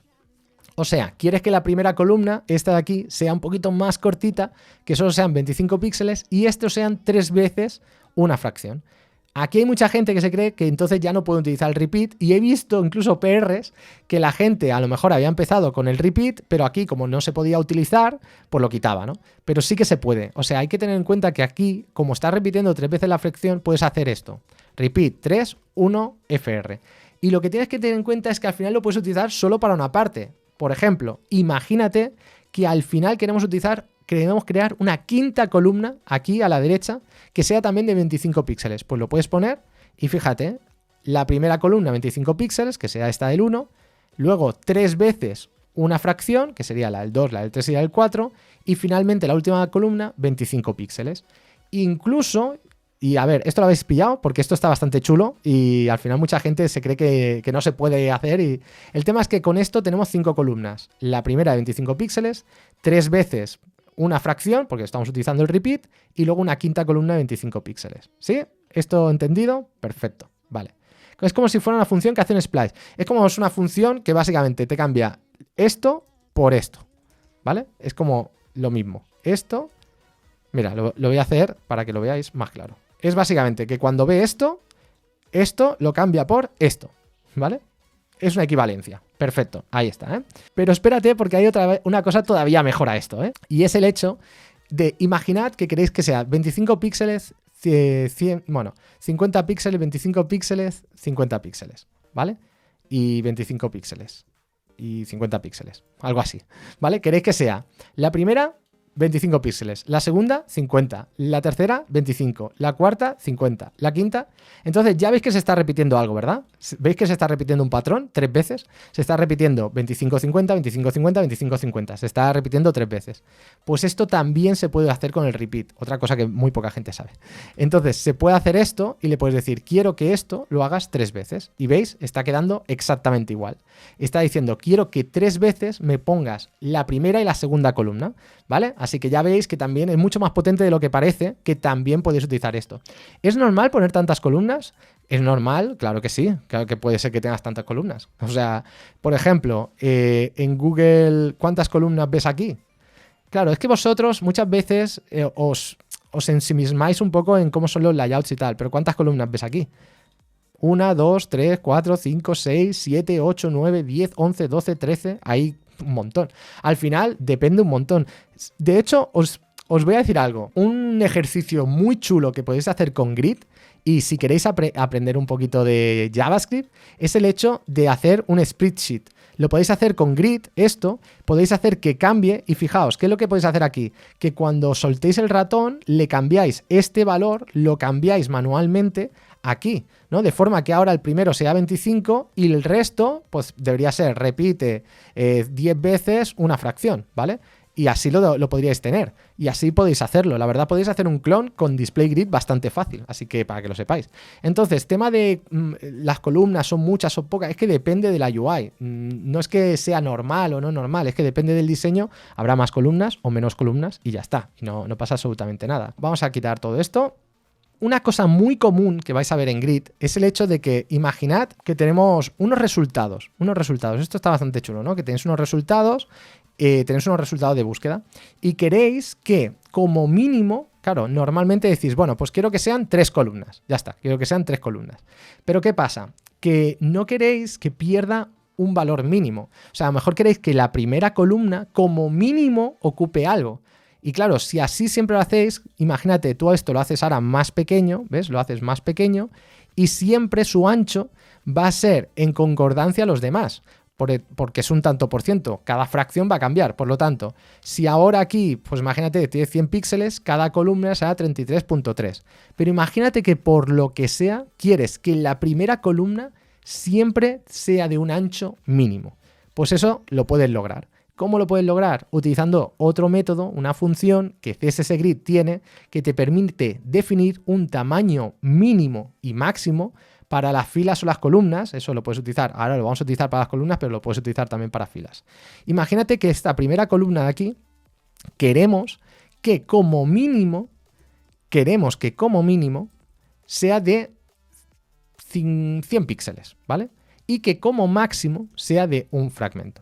O sea, quieres que la primera columna, esta de aquí, sea un poquito más cortita, que solo sean 25 píxeles y estos sean 3 veces una fracción. Aquí hay mucha gente que se cree que entonces ya no puede utilizar el repeat y he visto incluso PRs que la gente a lo mejor había empezado con el repeat, pero aquí como no se podía utilizar, pues lo quitaba, ¿no? Pero sí que se puede. O sea, hay que tener en cuenta que aquí, como estás repitiendo 3 veces la fracción, puedes hacer esto. Repeat 3, 1, FR. Y lo que tienes que tener en cuenta es que al final lo puedes utilizar solo para una parte. Por ejemplo, imagínate que al final queremos crear una quinta columna aquí a la derecha que sea también de 25 píxeles. Pues lo puedes poner y fíjate, la primera columna 25 píxeles, que sea esta del 1, luego 3 veces una fracción, que sería la del 2, la del 3 y la del 4, y finalmente la última columna 25 píxeles. Incluso... Y a ver, esto lo habéis pillado porque esto está bastante chulo y al final mucha gente se cree que no se puede hacer y el tema es que con esto tenemos 5 columnas. La primera de 25 píxeles, 3 veces una fracción porque estamos utilizando el repeat y luego una quinta columna de 25 píxeles. ¿Sí? ¿Esto entendido? Perfecto. Vale. Es como si fuera una función que hace un splice. Es como es una función que básicamente te cambia esto por esto. ¿Vale? Es como lo mismo. Esto... Mira, lo voy a hacer para que lo veáis más claro. Es básicamente que cuando ve esto, esto lo cambia por esto, ¿vale? Es una equivalencia. Perfecto, ahí está, ¿eh? Pero espérate porque hay una cosa todavía mejor a esto, ¿eh? Y es el hecho imaginad que queréis que sea 25 píxeles, 50 píxeles, 25 píxeles, 50 píxeles, ¿vale? Y 25 píxeles y 50 píxeles, algo así, ¿vale? Queréis que sea la primera 25 píxeles, la segunda 50, la tercera 25, la cuarta 50, la quinta... Entonces ya veis que se está repitiendo algo, ¿verdad? ¿Veis que se está repitiendo un patrón 3 veces? Se está repitiendo 25-50, 25-50, 25-50, se está repitiendo 3 veces. Pues esto también se puede hacer con el repeat, otra cosa que muy poca gente sabe. Entonces se puede hacer esto y le puedes decir, quiero que esto lo hagas 3 veces. Y veis, está quedando exactamente igual. Está diciendo, quiero que 3 veces me pongas la primera y la segunda columna, ¿vale? Así que ya veis que también es mucho más potente de lo que parece, que también podéis utilizar esto. ¿Es normal poner tantas columnas? ¿Es normal? Claro que sí, claro que puede ser que tengas tantas columnas. O sea, por ejemplo, en Google, ¿cuántas columnas ves aquí? Claro, es que vosotros muchas veces os ensimismáis un poco en cómo son los layouts y tal, pero ¿cuántas columnas ves aquí? 1, 2, 3, 4, 5, 6, 7, 8, 9, 10, 11, 12, 13, hay un montón. Al final depende un montón. De hecho, os voy a decir algo. Un ejercicio muy chulo que podéis hacer con Grid, y si queréis aprender un poquito de JavaScript, es el hecho de hacer un spreadsheet. Lo podéis hacer con Grid, esto, podéis hacer que cambie, y fijaos, ¿qué es lo que podéis hacer aquí? Que cuando soltéis el ratón, le cambiáis este valor, lo cambiáis manualmente aquí, ¿no? De forma que ahora el primero sea 25 y el resto, pues debería ser, repite 10 veces una fracción, ¿vale? Y así lo podríais tener. Y así podéis hacerlo. La verdad, podéis hacer un clon con display grid bastante fácil. Así que para que lo sepáis. Entonces, tema de las columnas, ¿son muchas o pocas? Es que depende de la UI. No es que sea normal o no normal. Es que depende del diseño. Habrá más columnas o menos columnas y ya está. Y no pasa absolutamente nada. Vamos a quitar todo esto. Una cosa muy común que vais a ver en Grid es el hecho de que imaginad que tenemos unos resultados. Esto está bastante chulo, ¿no? Que tenéis unos resultados. Tenéis unos resultados de búsqueda y queréis que como mínimo, claro, normalmente decís, bueno, pues quiero que sean 3 columnas, ya está, quiero que sean 3 columnas. Pero ¿qué pasa? Que no queréis que pierda un valor mínimo. O sea, a lo mejor queréis que la primera columna como mínimo ocupe algo. Y claro, si así siempre lo hacéis, imagínate, tú esto lo haces ahora más pequeño, ¿ves? Lo haces más pequeño y siempre su ancho va a ser en concordancia a los demás. Porque es un tanto por ciento, cada fracción va a cambiar, por lo tanto, si ahora aquí, pues imagínate que tiene 100 píxeles, cada columna será 33.3, pero imagínate que por lo que sea, quieres que la primera columna siempre sea de un ancho mínimo, pues eso lo puedes lograr. ¿Cómo lo puedes lograr? Utilizando otro método, una función que CSS Grid tiene, que te permite definir un tamaño mínimo y máximo para las filas o las columnas. Eso lo puedes utilizar, ahora lo vamos a utilizar para las columnas, pero lo puedes utilizar también para filas. Imagínate que esta primera columna de aquí, queremos que como mínimo sea de 100 píxeles, ¿vale? Y que como máximo sea de un fragmento,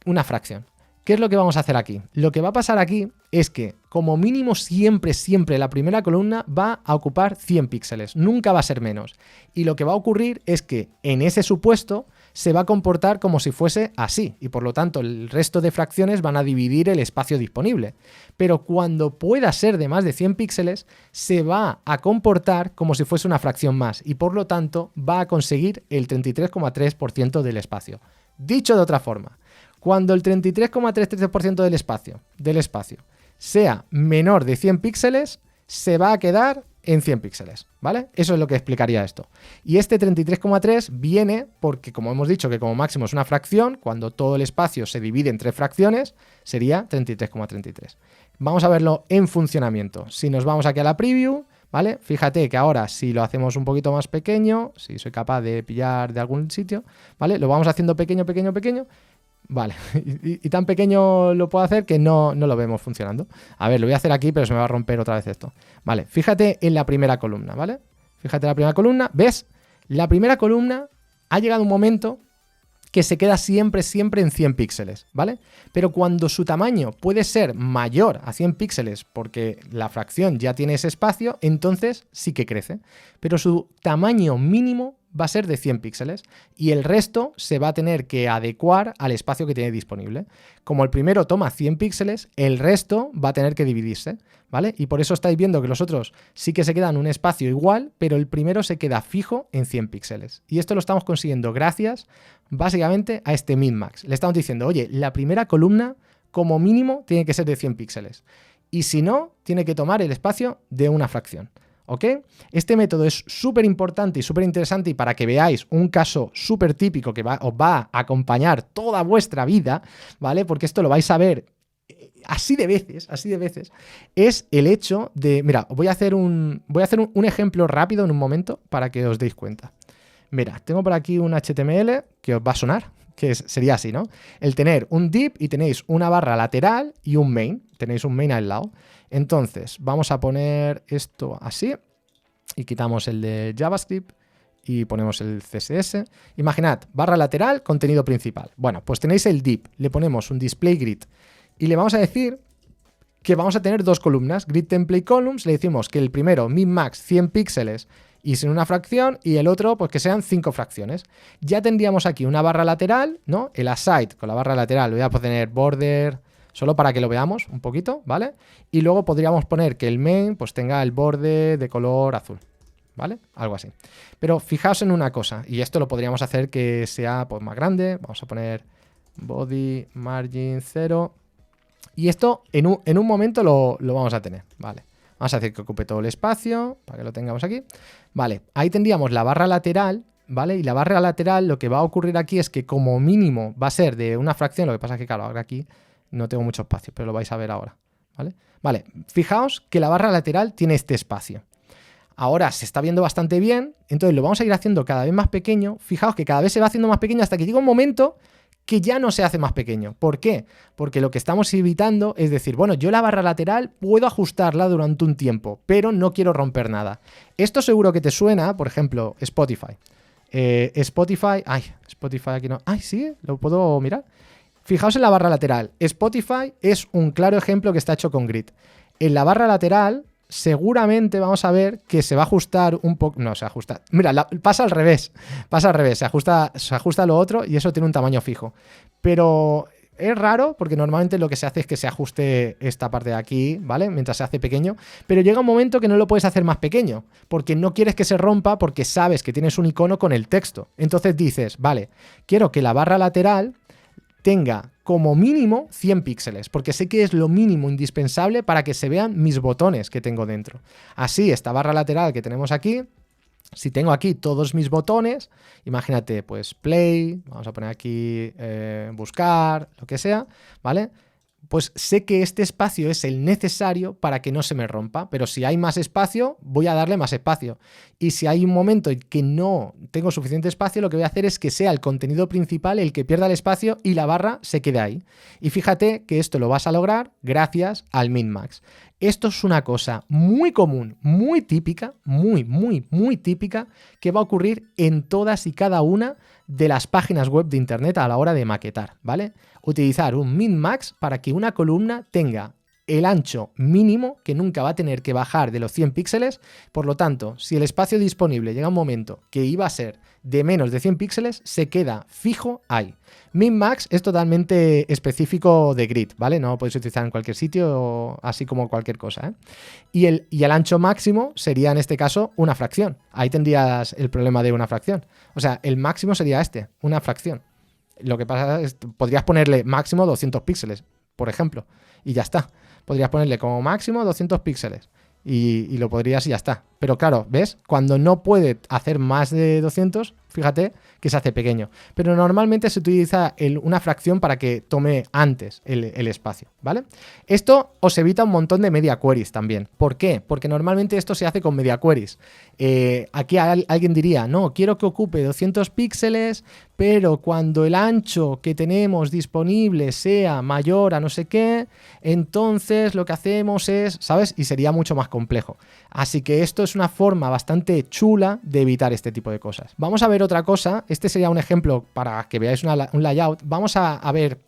una fracción. ¿Qué es lo que vamos a hacer aquí? Lo que va a pasar aquí es que como mínimo siempre la primera columna va a ocupar 100 píxeles, nunca va a ser menos. Y lo que va a ocurrir es que en ese supuesto se va a comportar como si fuese así y por lo tanto el resto de fracciones van a dividir el espacio disponible. Pero cuando pueda ser de más de 100 píxeles se va a comportar como si fuese una fracción más y por lo tanto va a conseguir el 33,3% del espacio. Dicho de otra forma, cuando el 33,33% del espacio sea menor de 100 píxeles, se va a quedar en 100 píxeles, ¿vale? Eso es lo que explicaría esto. Y este 33,3 viene porque, como hemos dicho, que como máximo es una fracción, cuando todo el espacio se divide en 3 fracciones, sería 33,33. Vamos a verlo en funcionamiento. Si nos vamos aquí a la preview, ¿vale? Fíjate que ahora si lo hacemos un poquito más pequeño, si soy capaz de pillar de algún sitio, ¿vale? Lo vamos haciendo pequeño, vale, y tan pequeño lo puedo hacer que no lo vemos funcionando. A ver, lo voy a hacer aquí, pero se me va a romper otra vez esto. Vale, fíjate en la primera columna, ¿vale? Fíjate en la primera columna, ¿ves? La primera columna ha llegado un momento que se queda siempre en 100 píxeles, ¿vale? Pero cuando su tamaño puede ser mayor a 100 píxeles porque la fracción ya tiene ese espacio, entonces sí que crece. Pero su tamaño mínimo va a ser de 100 píxeles y el resto se va a tener que adecuar al espacio que tiene disponible. Como el primero toma 100 píxeles, el resto va a tener que dividirse, ¿vale? Y por eso estáis viendo que los otros sí que se quedan un espacio igual, pero el primero se queda fijo en 100 píxeles. Y esto lo estamos consiguiendo gracias, básicamente, a este min-max. Le estamos diciendo, oye, la primera columna, como mínimo, tiene que ser de 100 píxeles. Y si no, tiene que tomar el espacio de una fracción. ¿Ok? Este método es súper importante y súper interesante y para que veáis un caso súper típico que os va a acompañar toda vuestra vida, ¿vale? Porque esto lo vais a ver así de veces, es el hecho de... Mira, voy a hacer un ejemplo rápido en un momento para que os deis cuenta. Mira, tengo por aquí un HTML que os va a sonar, que sería así, ¿no? El tener un div y tenéis una barra lateral y un main. Tenéis un main al lado. Entonces, vamos a poner esto así y quitamos el de JavaScript y ponemos el CSS. Imaginad, barra lateral, contenido principal. Bueno, pues tenéis el div, le ponemos un display grid y le vamos a decir que vamos a tener dos columnas, grid template columns, le decimos que el primero, min max 100 píxeles y sin una fracción, y el otro, pues que sean 5 fracciones. Ya tendríamos aquí una barra lateral, ¿no? El aside con la barra lateral, voy a poner border, solo para que lo veamos un poquito, ¿vale? Y luego podríamos poner que el main, pues tenga el borde de color azul, ¿vale? Algo así. Pero fijaos en una cosa, y esto lo podríamos hacer que sea pues, más grande, vamos a poner body margin 0, y esto en un momento lo vamos a tener, ¿vale? Vamos a hacer que ocupe todo el espacio, para que lo tengamos aquí. Vale, ahí tendríamos la barra lateral, ¿vale? Y la barra lateral, lo que va a ocurrir aquí es que como mínimo va a ser de una fracción, lo que pasa es que, claro, ahora aquí no tengo mucho espacio, pero lo vais a ver ahora, ¿vale? Vale, fijaos que la barra lateral tiene este espacio. Ahora se está viendo bastante bien, entonces lo vamos a ir haciendo cada vez más pequeño. Fijaos que cada vez se va haciendo más pequeño hasta que llega un momento que ya no se hace más pequeño. ¿Por qué? Porque lo que estamos evitando es decir, bueno, yo la barra lateral puedo ajustarla durante un tiempo, pero no quiero romper nada. Esto seguro que te suena, por ejemplo, Spotify. Spotify aquí no. Sí, lo puedo mirar. Fijaos en la barra lateral. Spotify es un claro ejemplo que está hecho con grid. En la barra lateral seguramente vamos a ver que se va a ajustar un poco... No, se ajusta... Mira, pasa al revés. Se ajusta lo otro y eso tiene un tamaño fijo. Pero es raro porque normalmente lo que se hace es que se ajuste esta parte de aquí, ¿vale? Mientras se hace pequeño. Pero llega un momento que no lo puedes hacer más pequeño porque no quieres que se rompa porque sabes que tienes un icono con el texto. Entonces dices, vale, quiero que la barra lateral tenga como mínimo 100 píxeles, porque sé que es lo mínimo indispensable para que se vean mis botones que tengo dentro. Así, esta barra lateral que tenemos aquí, si tengo aquí todos mis botones, imagínate, pues play, vamos a poner aquí buscar, lo que sea, ¿vale? Pues sé que este espacio es el necesario para que no se me rompa, pero si hay más espacio, voy a darle más espacio. Y si hay un momento en que no tengo suficiente espacio, lo que voy a hacer es que sea el contenido principal el que pierda el espacio y la barra se quede ahí. Y fíjate que esto lo vas a lograr gracias al min-max. Esto es una cosa muy común, muy típica, muy típica, que va a ocurrir en todas y cada una de las páginas web de internet a la hora de maquetar, ¿vale? Utilizar un min-max para que una columna tenga el ancho mínimo, que nunca va a tener que bajar de los 100 píxeles. Por lo tanto, si el espacio disponible llega un momento que iba a ser de menos de 100 píxeles, se queda fijo ahí. Min-max es totalmente específico de grid, ¿vale? No lo podéis utilizar en cualquier sitio, así como cualquier cosa, ¿eh? Y el ancho máximo sería, en este caso, una fracción. Ahí tendrías el problema de una fracción. O sea, el máximo sería una fracción. Lo que pasa es que podrías ponerle máximo 200 píxeles, por ejemplo, y ya está. Podrías ponerle como máximo 200 píxeles y lo podrías y ya está. Pero claro, ¿ves? Cuando no puede hacer más de 200, fíjate que se hace pequeño. Pero normalmente se utiliza una fracción para que tome antes el espacio, ¿vale? Esto os evita un montón de media queries también. ¿Por qué? Porque normalmente esto se hace con media queries. Aquí alguien diría, no, quiero que ocupe 200 píxeles, pero cuando el ancho que tenemos disponible sea mayor a no sé qué, entonces lo que hacemos es, ¿sabes? Y sería mucho más complejo. Así que esto es una forma bastante chula de evitar este tipo de cosas. Vamos a ver otra cosa. Este sería un ejemplo para que veáis un layout. Vamos a ver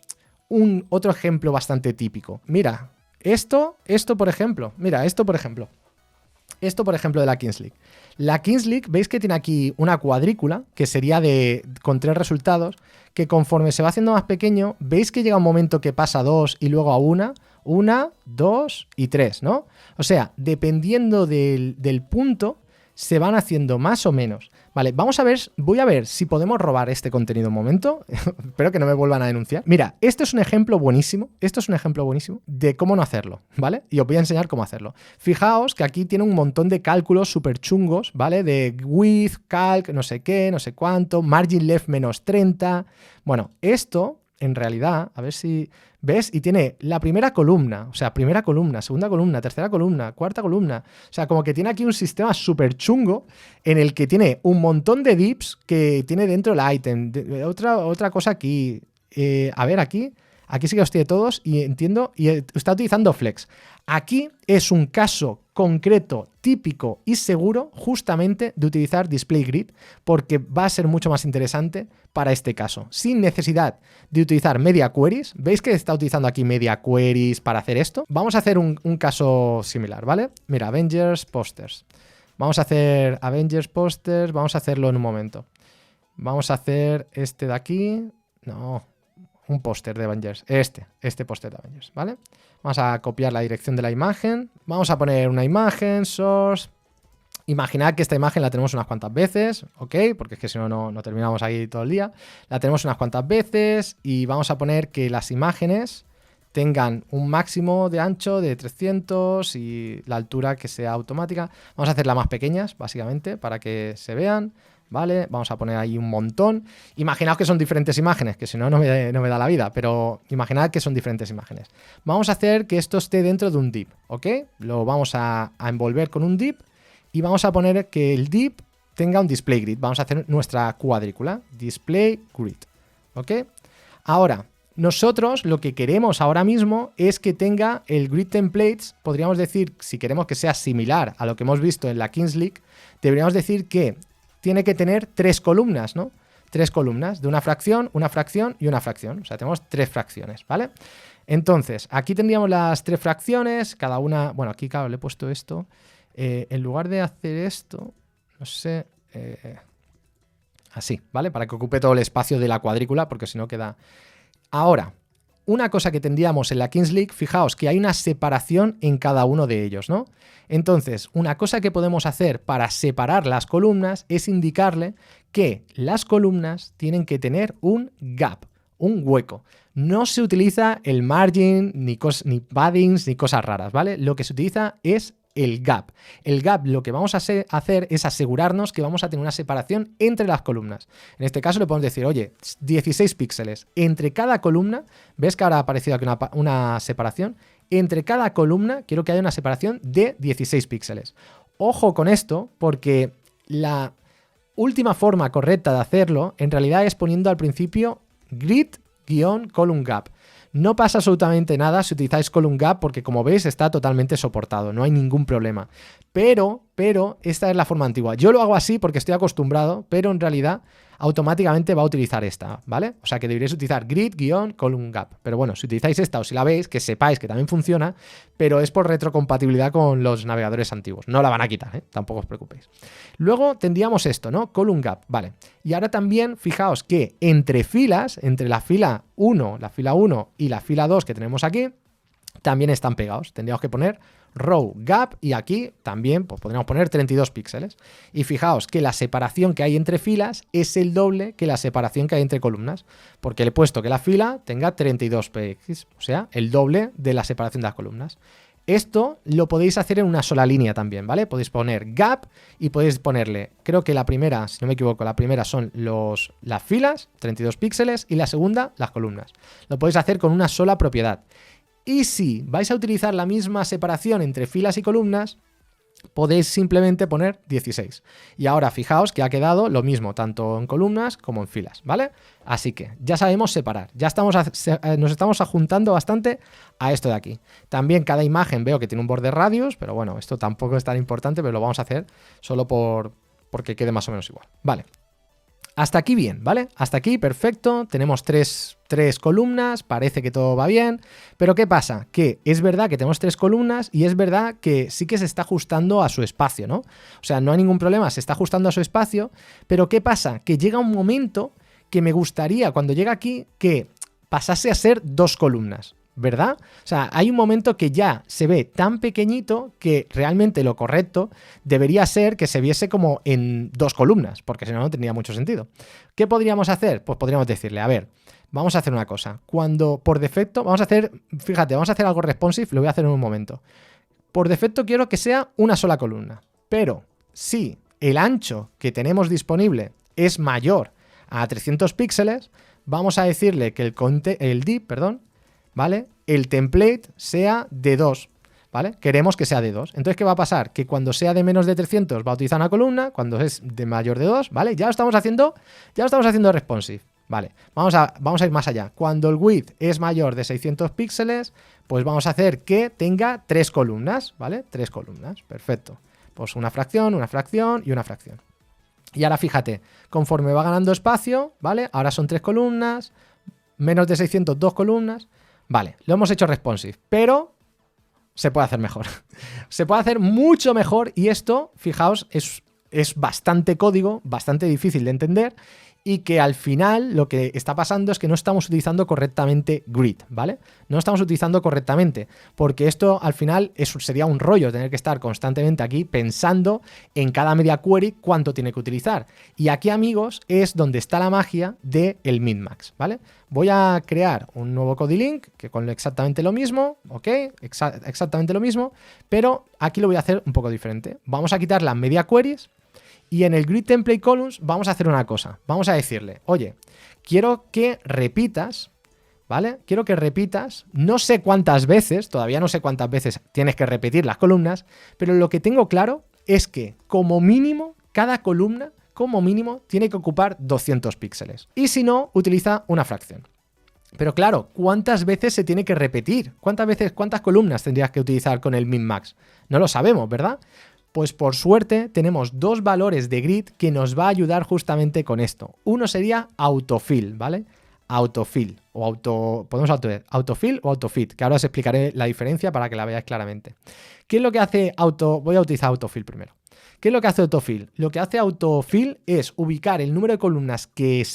otro ejemplo bastante típico. Mira, esto por ejemplo. Mira, esto por ejemplo. Esto, por ejemplo, de la Kings League. La Kings League, veis que tiene aquí una cuadrícula, que sería con 3 resultados, que conforme se va haciendo más pequeño, veis que llega un momento que pasa a 2 y luego a 1, 2 y 3, ¿no? O sea, dependiendo del punto, se van haciendo más o menos. Vale, voy a ver si podemos robar este contenido un momento. Espero que no me vuelvan a denunciar. Mira, esto es un ejemplo buenísimo de cómo no hacerlo, ¿vale? Y os voy a enseñar cómo hacerlo. Fijaos que aquí tiene un montón de cálculos súper chungos, ¿vale? De width, calc, no sé qué, no sé cuánto, margin left menos 30. Bueno, esto, en realidad, a ver si... ¿Ves? Y tiene la primera columna, o sea, primera columna, segunda columna, tercera columna, cuarta columna. O sea, como que tiene aquí un sistema súper chungo en el que tiene un montón de dips que tiene dentro el item. Otra cosa aquí. A ver, aquí sí que los tiene todos y entiendo. Y está utilizando Flex. Aquí es un caso concreto, típico y seguro justamente de utilizar Display Grid, porque va a ser mucho más interesante para este caso, sin necesidad de utilizar Media Queries. ¿Veis que está utilizando aquí Media Queries para hacer esto? Vamos a hacer un caso similar, ¿vale? Mira, Avengers Posters. Vamos a hacer Avengers Posters, vamos a hacerlo en un momento. Vamos a hacer este de aquí. No, un póster de Avengers. Este póster de Avengers, ¿vale? Vamos a copiar la dirección de la imagen. Vamos a poner una imagen, source. Imaginad que esta imagen la tenemos unas cuantas veces, ¿ok? Porque es que si no, no terminamos ahí todo el día. La tenemos unas cuantas veces y vamos a poner que las imágenes tengan un máximo de ancho de 300 y la altura que sea automática. Vamos a hacerlas más pequeñas, básicamente, para que se vean. ¿Vale? Vamos a poner ahí un montón. Imaginaos que son diferentes imágenes, que si no, no me da la vida, pero imaginad que son diferentes imágenes. Vamos a hacer que esto esté dentro de un div, ¿ok? Lo vamos a envolver con un div y vamos a poner que el div tenga un display grid. Vamos a hacer nuestra cuadrícula, display grid, ¿ok? Ahora, nosotros lo que queremos ahora mismo es que tenga el grid templates. Podríamos decir, si queremos que sea similar a lo que hemos visto en la Kings League, deberíamos decir que tiene que tener 3 columnas, ¿no? 3 columnas de una fracción y una fracción. O sea, tenemos 3 fracciones, ¿vale? Entonces, aquí tendríamos las 3 fracciones, cada una... Bueno, aquí, claro, le he puesto esto. En lugar de hacer esto, no sé... así, ¿vale? Para que ocupe todo el espacio de la cuadrícula, porque si no queda... Ahora, una cosa que tendríamos en la Kings League, fijaos que hay una separación en cada uno de ellos, ¿no? Entonces, una cosa que podemos hacer para separar las columnas es indicarle que las columnas tienen que tener un gap, un hueco. No se utiliza el margin, ni paddings, ni cosas raras, ¿vale? Lo que se utiliza es el gap. El gap, lo que vamos a hacer es asegurarnos que vamos a tener una separación entre las columnas. En este caso le podemos decir, oye, 16 píxeles entre cada columna. ¿Ves que ahora ha aparecido aquí una separación? Entre cada columna quiero que haya una separación de 16 píxeles. Ojo con esto, porque la última forma correcta de hacerlo en realidad es poniendo al principio grid-column gap. No pasa absolutamente nada si utilizáis column gap porque, como veis, está totalmente soportado, no hay ningún problema. Pero esta es la forma antigua. Yo lo hago así porque estoy acostumbrado, pero en realidad automáticamente va a utilizar esta, ¿vale? O sea que deberíais utilizar grid-column gap. Pero bueno, si utilizáis esta o si la veis, que sepáis que también funciona, pero es por retrocompatibilidad con los navegadores antiguos. No la van a quitar, ¿eh? Tampoco os preocupéis. Luego tendríamos esto, ¿no? Column gap, vale. Y ahora también fijaos que entre filas, entre la fila 1 y la fila 2 que tenemos aquí, también están pegados. Tendríamos que poner row gap y aquí también pues, podríamos poner 32 píxeles. Y fijaos que la separación que hay entre filas es el doble que la separación que hay entre columnas, porque le he puesto que la fila tenga 32 px, o sea, el doble de la separación de las columnas. Esto lo podéis hacer en una sola línea también, ¿vale? Podéis poner gap y podéis ponerle, creo que la primera, si no me equivoco, la primera son las filas, 32 píxeles, y la segunda, las columnas. Lo podéis hacer con una sola propiedad. Y si vais a utilizar la misma separación entre filas y columnas, podéis simplemente poner 16. Y ahora fijaos que ha quedado lo mismo, tanto en columnas como en filas, ¿vale? Así que ya sabemos separar, ya nos estamos adjuntando bastante a esto de aquí. También cada imagen veo que tiene un border radius, pero bueno, esto tampoco es tan importante, pero lo vamos a hacer solo porque quede más o menos igual. Vale. Hasta aquí bien, ¿vale? Hasta aquí perfecto, tenemos tres columnas, parece que todo va bien, pero ¿qué pasa? Que es verdad que tenemos 3 columnas y es verdad que sí que se está ajustando a su espacio, ¿no? O sea, no hay ningún problema, se está ajustando a su espacio, pero ¿qué pasa? Que llega un momento que me gustaría, cuando llega aquí, que pasase a ser 2 columnas. ¿Verdad? O sea, hay un momento que ya se ve tan pequeñito que realmente lo correcto debería ser que se viese como en 2 columnas, porque si no, no tendría mucho sentido. ¿Qué podríamos hacer? Pues podríamos decirle, a ver, vamos a hacer una cosa. Cuando por defecto, vamos a hacer, fíjate, vamos a hacer algo responsive, lo voy a hacer en un momento. Por defecto quiero que sea una sola columna, pero si el ancho que tenemos disponible es mayor a 300 píxeles, vamos a decirle que el div, ¿vale? El template sea de 2, ¿vale? Queremos que sea de 2. Entonces, ¿qué va a pasar? Que cuando sea de menos de 300 va a utilizar una columna, cuando es de mayor de 2, ¿vale? Ya lo estamos haciendo responsive, ¿vale? Vamos a ir más allá. Cuando el width es mayor de 600 píxeles, pues vamos a hacer que tenga 3 columnas, ¿vale? 3 columnas, perfecto. Pues una fracción y una fracción. Y ahora fíjate, conforme va ganando espacio, ¿vale? Ahora son 3 columnas, menos de 600, 2 columnas. Vale, lo hemos hecho responsive, pero se puede hacer mejor. Se puede hacer mucho mejor y esto, fijaos, es bastante código, bastante difícil de entender y que al final lo que está pasando es que no estamos utilizando correctamente grid, ¿vale? No estamos utilizando correctamente, porque esto al final sería un rollo tener que estar constantemente aquí pensando en cada media query cuánto tiene que utilizar. Y aquí, amigos, es donde está la magia del min-max, ¿vale? Voy a crear un nuevo codilink que con exactamente lo mismo, ¿ok? Exactamente lo mismo, pero aquí lo voy a hacer un poco diferente. Vamos a quitar las media queries. Y en el grid template columns vamos a hacer una cosa. Vamos a decirle, oye, quiero que repitas, ¿vale? Quiero que repitas, no sé cuántas veces, todavía no sé cuántas veces tienes que repetir las columnas, pero lo que tengo claro es que como mínimo, cada columna, como mínimo, tiene que ocupar 200 píxeles. Y si no, utiliza una fracción. Pero claro, ¿cuántas veces se tiene que repetir? ¿Cuántas columnas tendrías que utilizar con el min-max? No lo sabemos, ¿verdad? Pues por suerte tenemos 2 valores de grid que nos va a ayudar justamente con esto. Uno sería autofill, ¿vale? Autofill podemos autofill o autofit, que ahora os explicaré la diferencia para que la veáis claramente. ¿Qué es lo que hace voy a utilizar autofill primero. ¿Qué es lo que hace autofill? Lo que hace autofill es ubicar el número de columnas que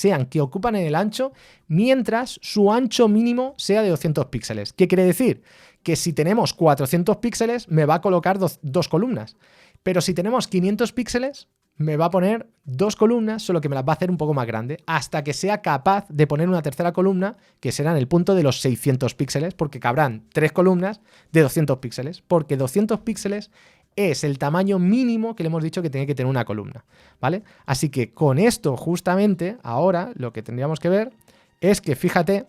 ocupan en el ancho mientras su ancho mínimo sea de 200 píxeles. ¿Qué quiere decir? Que si tenemos 400 píxeles me va a colocar 2 columnas. Pero si tenemos 500 píxeles, me va a poner 2 columnas, solo que me las va a hacer un poco más grande, hasta que sea capaz de poner una tercera columna, que será en el punto de los 600 píxeles, porque cabrán 3 columnas de 200 píxeles, porque 200 píxeles es el tamaño mínimo que le hemos dicho que tiene que tener una columna, ¿vale? Así que con esto, justamente, ahora lo que tendríamos que ver es que, fíjate,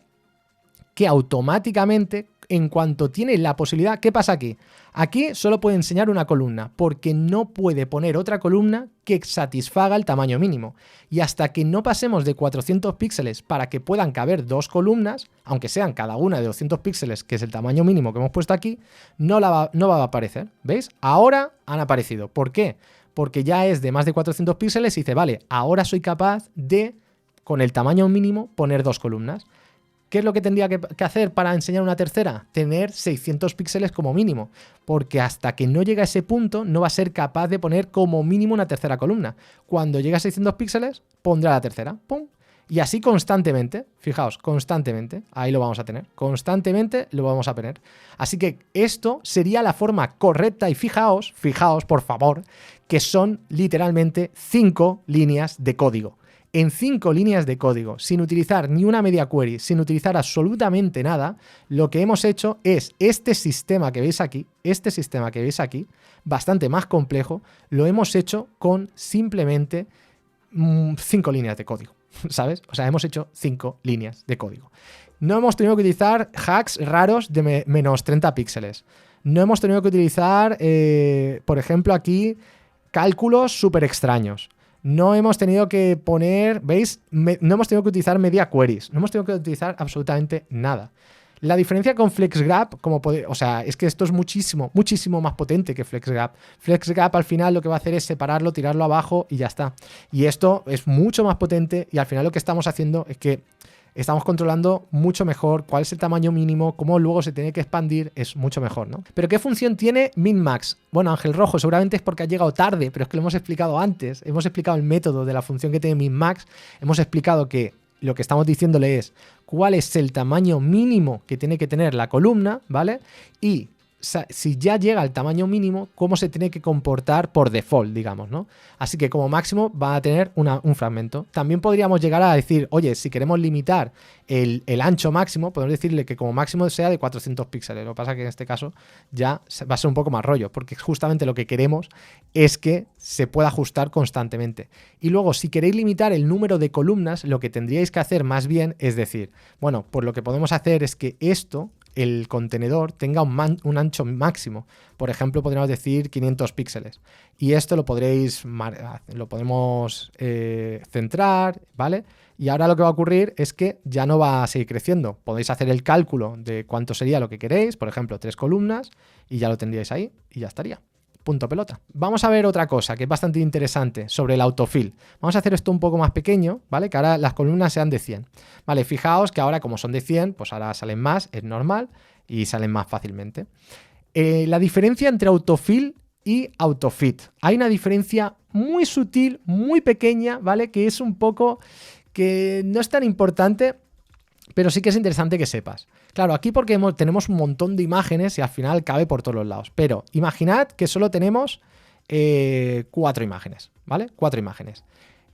que automáticamente, en cuanto tiene la posibilidad, ¿qué pasa aquí? Aquí solo puede enseñar una columna, porque no puede poner otra columna que satisfaga el tamaño mínimo. Y hasta que no pasemos de 400 píxeles para que puedan caber 2 columnas, aunque sean cada una de 200 píxeles, que es el tamaño mínimo que hemos puesto aquí, no va a aparecer. ¿Veis? Ahora han aparecido. ¿Por qué? Porque ya es de más de 400 píxeles y dice, vale, ahora soy capaz de, con el tamaño mínimo, poner 2 columnas. ¿Qué es lo que tendría que hacer para enseñar una tercera? Tener 600 píxeles como mínimo, porque hasta que no llegue a ese punto no va a ser capaz de poner como mínimo una tercera columna. Cuando llegue a 600 píxeles, pondrá la tercera, ¡pum! Y así constantemente, fijaos, constantemente, ahí lo vamos a tener, constantemente lo vamos a tener. Así que esto sería la forma correcta y fijaos, por favor, que son literalmente 5 líneas de código. En 5 líneas de código, sin utilizar ni una media query, sin utilizar absolutamente nada, lo que hemos hecho es este sistema que veis aquí, bastante más complejo, lo hemos hecho con simplemente 5 líneas de código, ¿sabes? O sea, hemos hecho 5 líneas de código. No hemos tenido que utilizar hacks raros de menos 30 píxeles. No hemos tenido que utilizar, por ejemplo, aquí, cálculos súper extraños. No hemos tenido que poner, ¿veis? No hemos tenido que utilizar media queries, no hemos tenido que utilizar absolutamente nada. La diferencia con FlexGraph, o sea, es que esto es muchísimo, muchísimo más potente que FlexGraph. FlexGraph al final lo que va a hacer es separarlo, tirarlo abajo y ya está. Y esto es mucho más potente y al final lo que estamos haciendo es que estamos controlando mucho mejor cuál es el tamaño mínimo, cómo luego se tiene que expandir, es mucho mejor, ¿no? Pero ¿qué función tiene min-max? Bueno, Ángel Rojo, seguramente es porque ha llegado tarde, pero es que lo hemos explicado antes. Hemos explicado el método de la función que tiene min-max. Hemos explicado que lo que estamos diciéndole es cuál es el tamaño mínimo que tiene que tener la columna, ¿vale? Y si ya llega al tamaño mínimo, cómo se tiene que comportar por default, digamos, ¿no? Así que como máximo va a tener un fragmento. También podríamos llegar a decir, oye, si queremos limitar el ancho máximo, podemos decirle que como máximo sea de 400 píxeles. Lo que pasa es que en este caso ya va a ser un poco más rollo, porque justamente lo que queremos es que se pueda ajustar constantemente. Y luego, si queréis limitar el número de columnas, lo que tendríais que hacer más bien es decir, bueno, pues lo que podemos hacer es que el contenedor tenga un ancho máximo. Por ejemplo, podríamos decir 500 píxeles. Y esto lo podemos centrar, ¿vale? Y ahora lo que va a ocurrir es que ya no va a seguir creciendo. Podéis hacer el cálculo de cuánto sería lo que queréis, por ejemplo, 3 columnas, y ya lo tendríais ahí y ya estaría. Punto pelota. Vamos a ver otra cosa que es bastante interesante sobre el autofill. Vamos a hacer esto un poco más pequeño, ¿vale? Que ahora las columnas sean de 100. Vale, fijaos que ahora como son de 100, pues ahora salen más, es normal, y salen más fácilmente. La diferencia entre autofill y autofit. Hay una diferencia muy sutil, muy pequeña, ¿vale? Que es un poco que no es tan importante, pero sí que es interesante que sepas. Claro, aquí porque tenemos un montón de imágenes y al final cabe por todos los lados. Pero imaginad que solo tenemos 4 imágenes, ¿vale? 4 imágenes.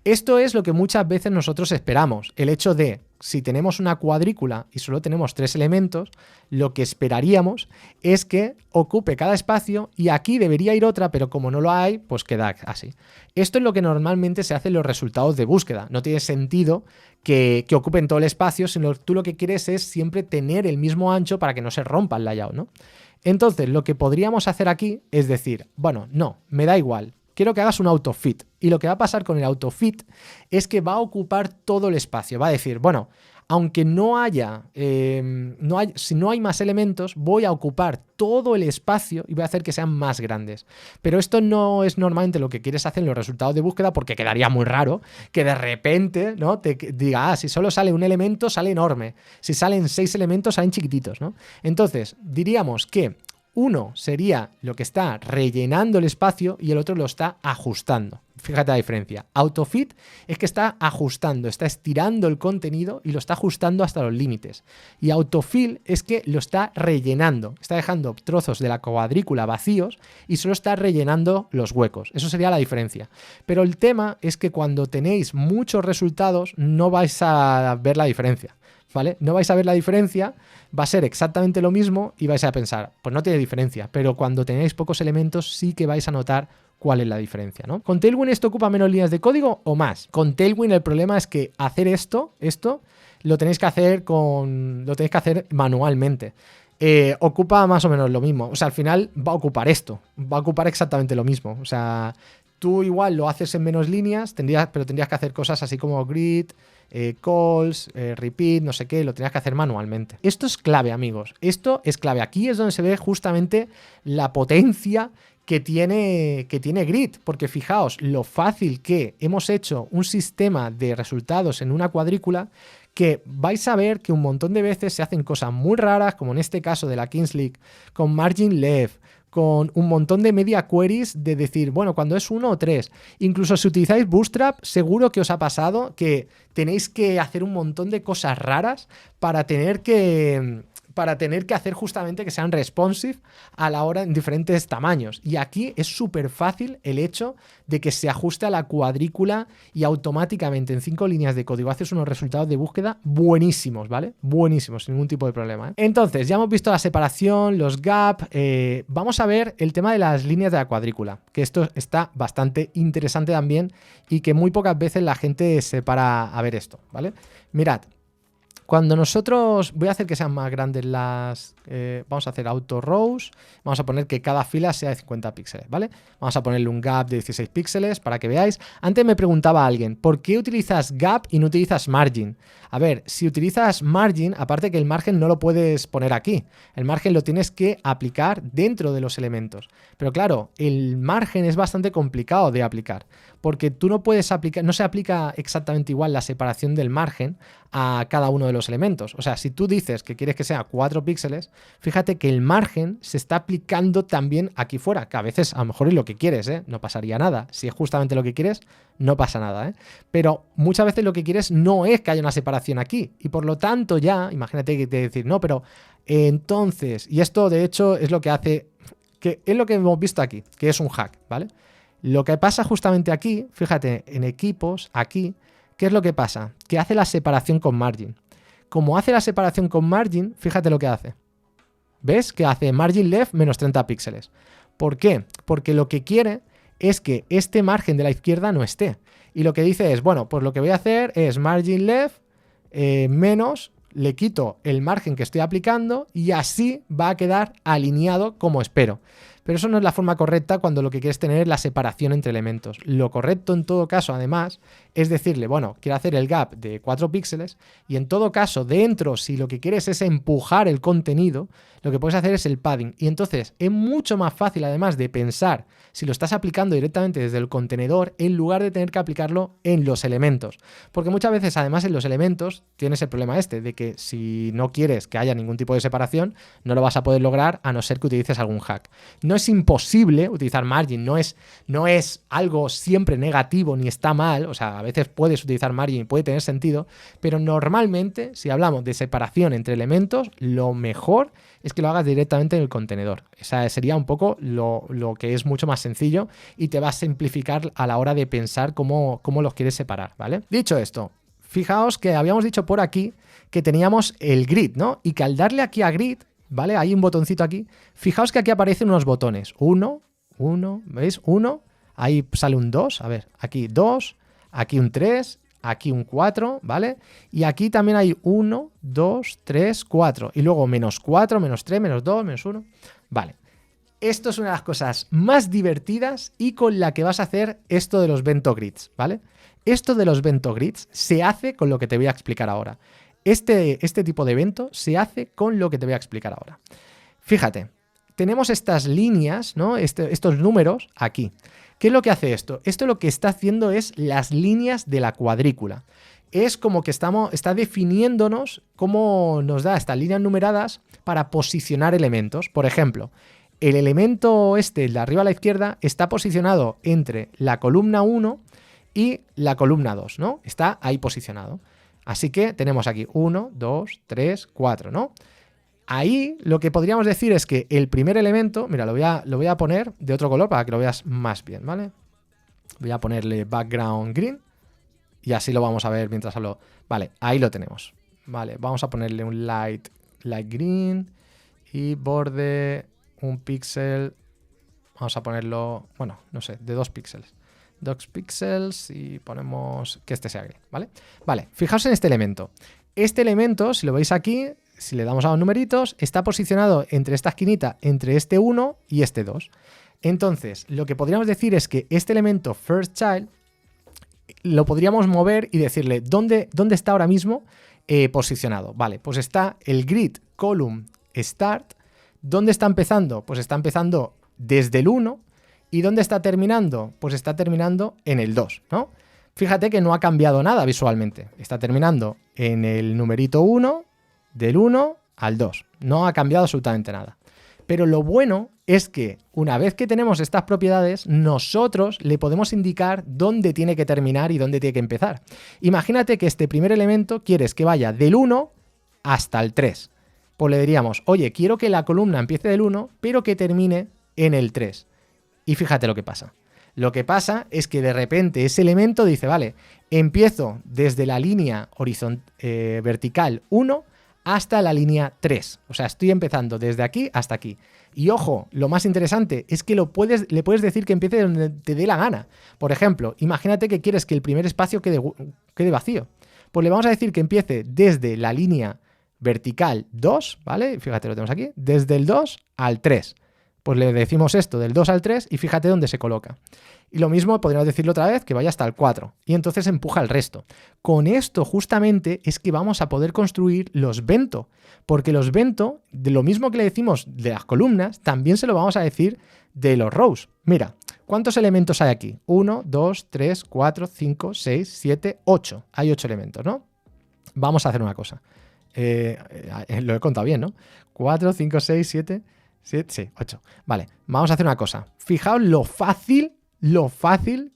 Esto es lo que muchas veces nosotros esperamos. El hecho de, si tenemos una cuadrícula y solo tenemos 3 elementos, lo que esperaríamos es que ocupe cada espacio y aquí debería ir otra, pero como no lo hay, pues queda así. Esto es lo que normalmente se hace en los resultados de búsqueda. No tiene sentido que ocupen todo el espacio, sino tú lo que quieres es siempre tener el mismo ancho para que no se rompa el layout, ¿no? Entonces, lo que podríamos hacer aquí es decir, bueno, no, me da igual. Quiero que hagas un autofit. Y lo que va a pasar con el autofit es que va a ocupar todo el espacio. Va a decir, bueno, aunque si no hay más elementos, voy a ocupar todo el espacio y voy a hacer que sean más grandes. Pero esto no es normalmente lo que quieres hacer en los resultados de búsqueda, porque quedaría muy raro que de repente, ¿no?, te diga, si solo sale un elemento, sale enorme. Si salen 6 elementos, salen chiquititos, ¿no? Entonces, diríamos que uno sería lo que está rellenando el espacio y el otro lo está ajustando. Fíjate la diferencia. Autofit es que está ajustando, está estirando el contenido y lo está ajustando hasta los límites. Y autofill es que lo está rellenando, está dejando trozos de la cuadrícula vacíos y solo está rellenando los huecos. Eso sería la diferencia. Pero el tema es que cuando tenéis muchos resultados no vais a ver la diferencia, ¿vale? No vais a ver la diferencia, va a ser exactamente lo mismo y vais a pensar, pues no tiene diferencia, pero cuando tenéis pocos elementos sí que vais a notar cuál es la diferencia, ¿no? ¿Con Tailwind esto ocupa menos líneas de código o más? Con Tailwind el problema es que hacer esto lo tenéis que hacer manualmente. Ocupa más o menos lo mismo, o sea, al final va a ocupar va a ocupar exactamente lo mismo, o sea, tú igual lo haces en menos líneas, pero tendrías que hacer cosas así como grid, calls, repeat, no sé qué, lo tenías que hacer manualmente. Esto es clave, amigos, esto es clave. Aquí es donde se ve justamente la potencia que tiene Grid, porque fijaos lo fácil que hemos hecho un sistema de resultados en una cuadrícula, que vais a ver que un montón de veces se hacen cosas muy raras, como en este caso de la Kings League, con margin left, con un montón de media queries de decir, bueno, cuando es 1 o 3. Incluso si utilizáis Bootstrap, seguro que os ha pasado que tenéis que hacer un montón de cosas raras para tener que hacer justamente que sean responsive a la hora en diferentes tamaños. Y aquí es súper fácil el hecho de que se ajuste a la cuadrícula y automáticamente en 5 líneas de código haces unos resultados de búsqueda buenísimos, ¿vale? Buenísimos, sin ningún tipo de problema, ¿eh? Entonces, ya hemos visto la separación, los gaps. Vamos a ver el tema de las líneas de la cuadrícula, que esto está bastante interesante también y que muy pocas veces la gente se para a ver esto, ¿vale? Mirad. Cuando nosotros, voy a hacer que sean más grandes las, vamos a hacer auto rows, vamos a poner que cada fila sea de 50 píxeles, ¿vale? Vamos a ponerle un gap de 16 píxeles para que veáis. Antes me preguntaba alguien, ¿por qué utilizas gap y no utilizas margin? A ver, si utilizas margin, aparte que el margen no lo puedes poner aquí, el margen lo tienes que aplicar dentro de los elementos. Pero claro, el margen es bastante complicado de aplicar, porque tú no puedes aplicar, no se aplica exactamente igual la separación del margen a cada uno de los elementos. O sea, si tú dices que quieres que sea 4 píxeles, fíjate que el margen se está aplicando también aquí fuera, que a veces a lo mejor es lo que quieres, ¿eh? No pasaría nada. Si es justamente lo que quieres, no pasa nada, ¿eh? Pero muchas veces lo que quieres no es que haya una separación aquí, y por lo tanto ya, imagínate que te decir, no, pero entonces, y esto de hecho es lo que hace, que es lo que hemos visto aquí, que es un hack, ¿vale? Lo que pasa justamente aquí, fíjate, en equipos, aquí, ¿qué es lo que pasa? Que hace la separación con margin. Como hace la separación con margin, fíjate lo que hace. ¿Ves? Que hace margin left menos 30 píxeles. ¿Por qué? Porque lo que quiere es que este margen de la izquierda no esté. Y lo que dice es, bueno, pues lo que voy a hacer es margin left menos, le quito el margen que estoy aplicando y así va a quedar alineado como espero. Pero eso no es la forma correcta cuando lo que quieres tener es la separación entre elementos. Lo correcto en todo caso, además, es decirle, bueno, quiero hacer el gap de 4 píxeles y en todo caso, dentro, si lo que quieres es empujar el contenido, lo que puedes hacer es el padding. Y entonces es mucho más fácil, además, de pensar si lo estás aplicando directamente desde el contenedor en lugar de tener que aplicarlo en los elementos. Porque muchas veces, además, en los elementos tienes el problema este, de que si no quieres que haya ningún tipo de separación, no lo vas a poder lograr a no ser que utilices algún hack. No es imposible utilizar margin, no es algo siempre negativo ni está mal, o sea, a veces puedes utilizar margin y puede tener sentido, pero normalmente, si hablamos de separación entre elementos, lo mejor es que lo hagas directamente en el contenedor. Esa sería un poco lo que es mucho más sencillo y te va a simplificar a la hora de pensar cómo los quieres separar, ¿vale? Dicho esto, fijaos que habíamos dicho por aquí que teníamos el grid, ¿no? Y que al darle aquí a grid, ¿vale? Hay un botoncito aquí. Fijaos que aquí aparecen unos botones. Uno, ¿veis? Uno. Ahí sale un 2. A ver, aquí 2. Aquí un 3. Aquí un 4, ¿vale? Y aquí también hay 1, 2, 3, 4. Y luego menos 4, menos 3, menos 2, menos 1. Vale. Esto es una de las cosas más divertidas y con la que vas a hacer esto de los bento grids, ¿vale? Esto de los bento grids se hace con lo que te voy a explicar ahora. Este tipo de evento se hace con lo que te voy a explicar ahora. Fíjate, tenemos estas líneas, ¿no? Estos números aquí. ¿Qué es lo que hace esto? Esto lo que está haciendo es las líneas de la cuadrícula. Es como que está definiéndonos cómo nos da estas líneas numeradas para posicionar elementos. Por ejemplo, el elemento el de arriba a la izquierda, está posicionado entre la columna 1 y la columna 2, ¿no? Está ahí posicionado. Así que tenemos aquí 1, 2, 3, 4, ¿no? Ahí lo que podríamos decir es que el primer elemento, mira, lo voy a poner de otro color para que lo veas más bien, ¿vale? Voy a ponerle background green y así lo vamos a ver mientras hablo. Vale, ahí lo tenemos. Vale, vamos a ponerle un light green y borde un píxel. Vamos a ponerlo, bueno, no sé, de 2 píxeles. 2 píxeles y ponemos que este sea gris, ¿vale? Vale, fijaos en este elemento. Este elemento, si lo veis aquí, si le damos a los numeritos, está posicionado entre esta esquinita, entre este 1 y este 2. Entonces, lo que podríamos decir es que este elemento first child lo podríamos mover y decirle ¿dónde está ahora mismo posicionado? Vale, pues está el grid column start. ¿Dónde está empezando? Pues está empezando desde el 1. ¿Y dónde está terminando? Pues está terminando en el 2, ¿no? Fíjate que no ha cambiado nada visualmente. Está terminando en el numerito 1, del 1 al 2. No ha cambiado absolutamente nada. Pero lo bueno es que una vez que tenemos estas propiedades, nosotros le podemos indicar dónde tiene que terminar y dónde tiene que empezar. Imagínate que este primer elemento quieres que vaya del 1 hasta el 3. Pues le diríamos, oye, quiero que la columna empiece del 1, pero que termine en el 3. Y fíjate lo que pasa. Lo que pasa es que de repente ese elemento dice, vale, empiezo desde la línea vertical 1 hasta la línea 3. O sea, estoy empezando desde aquí hasta aquí. Y ojo, lo más interesante es que le puedes decir que empiece donde te dé la gana. Por ejemplo, imagínate que quieres que el primer espacio quede vacío. Pues le vamos a decir que empiece desde la línea vertical 2, ¿vale? Fíjate, lo tenemos aquí, desde el 2 al 3. Pues le decimos esto del 2 al 3 y fíjate dónde se coloca. Y lo mismo podríamos decirlo otra vez, que vaya hasta el 4. Y entonces empuja el resto. Con esto justamente es que vamos a poder construir los bento. Porque los bento, de lo mismo que le decimos de las columnas, también se lo vamos a decir de los rows. Mira, ¿cuántos elementos hay aquí? 1, 2, 3, 4, 5, 6, 7, 8. Hay 8 elementos, ¿no? Vamos a hacer una cosa. Lo he contado bien, ¿no? 4, 5, 6, 7, sí, 8. Vale, vamos a hacer una cosa. Fijaos lo fácil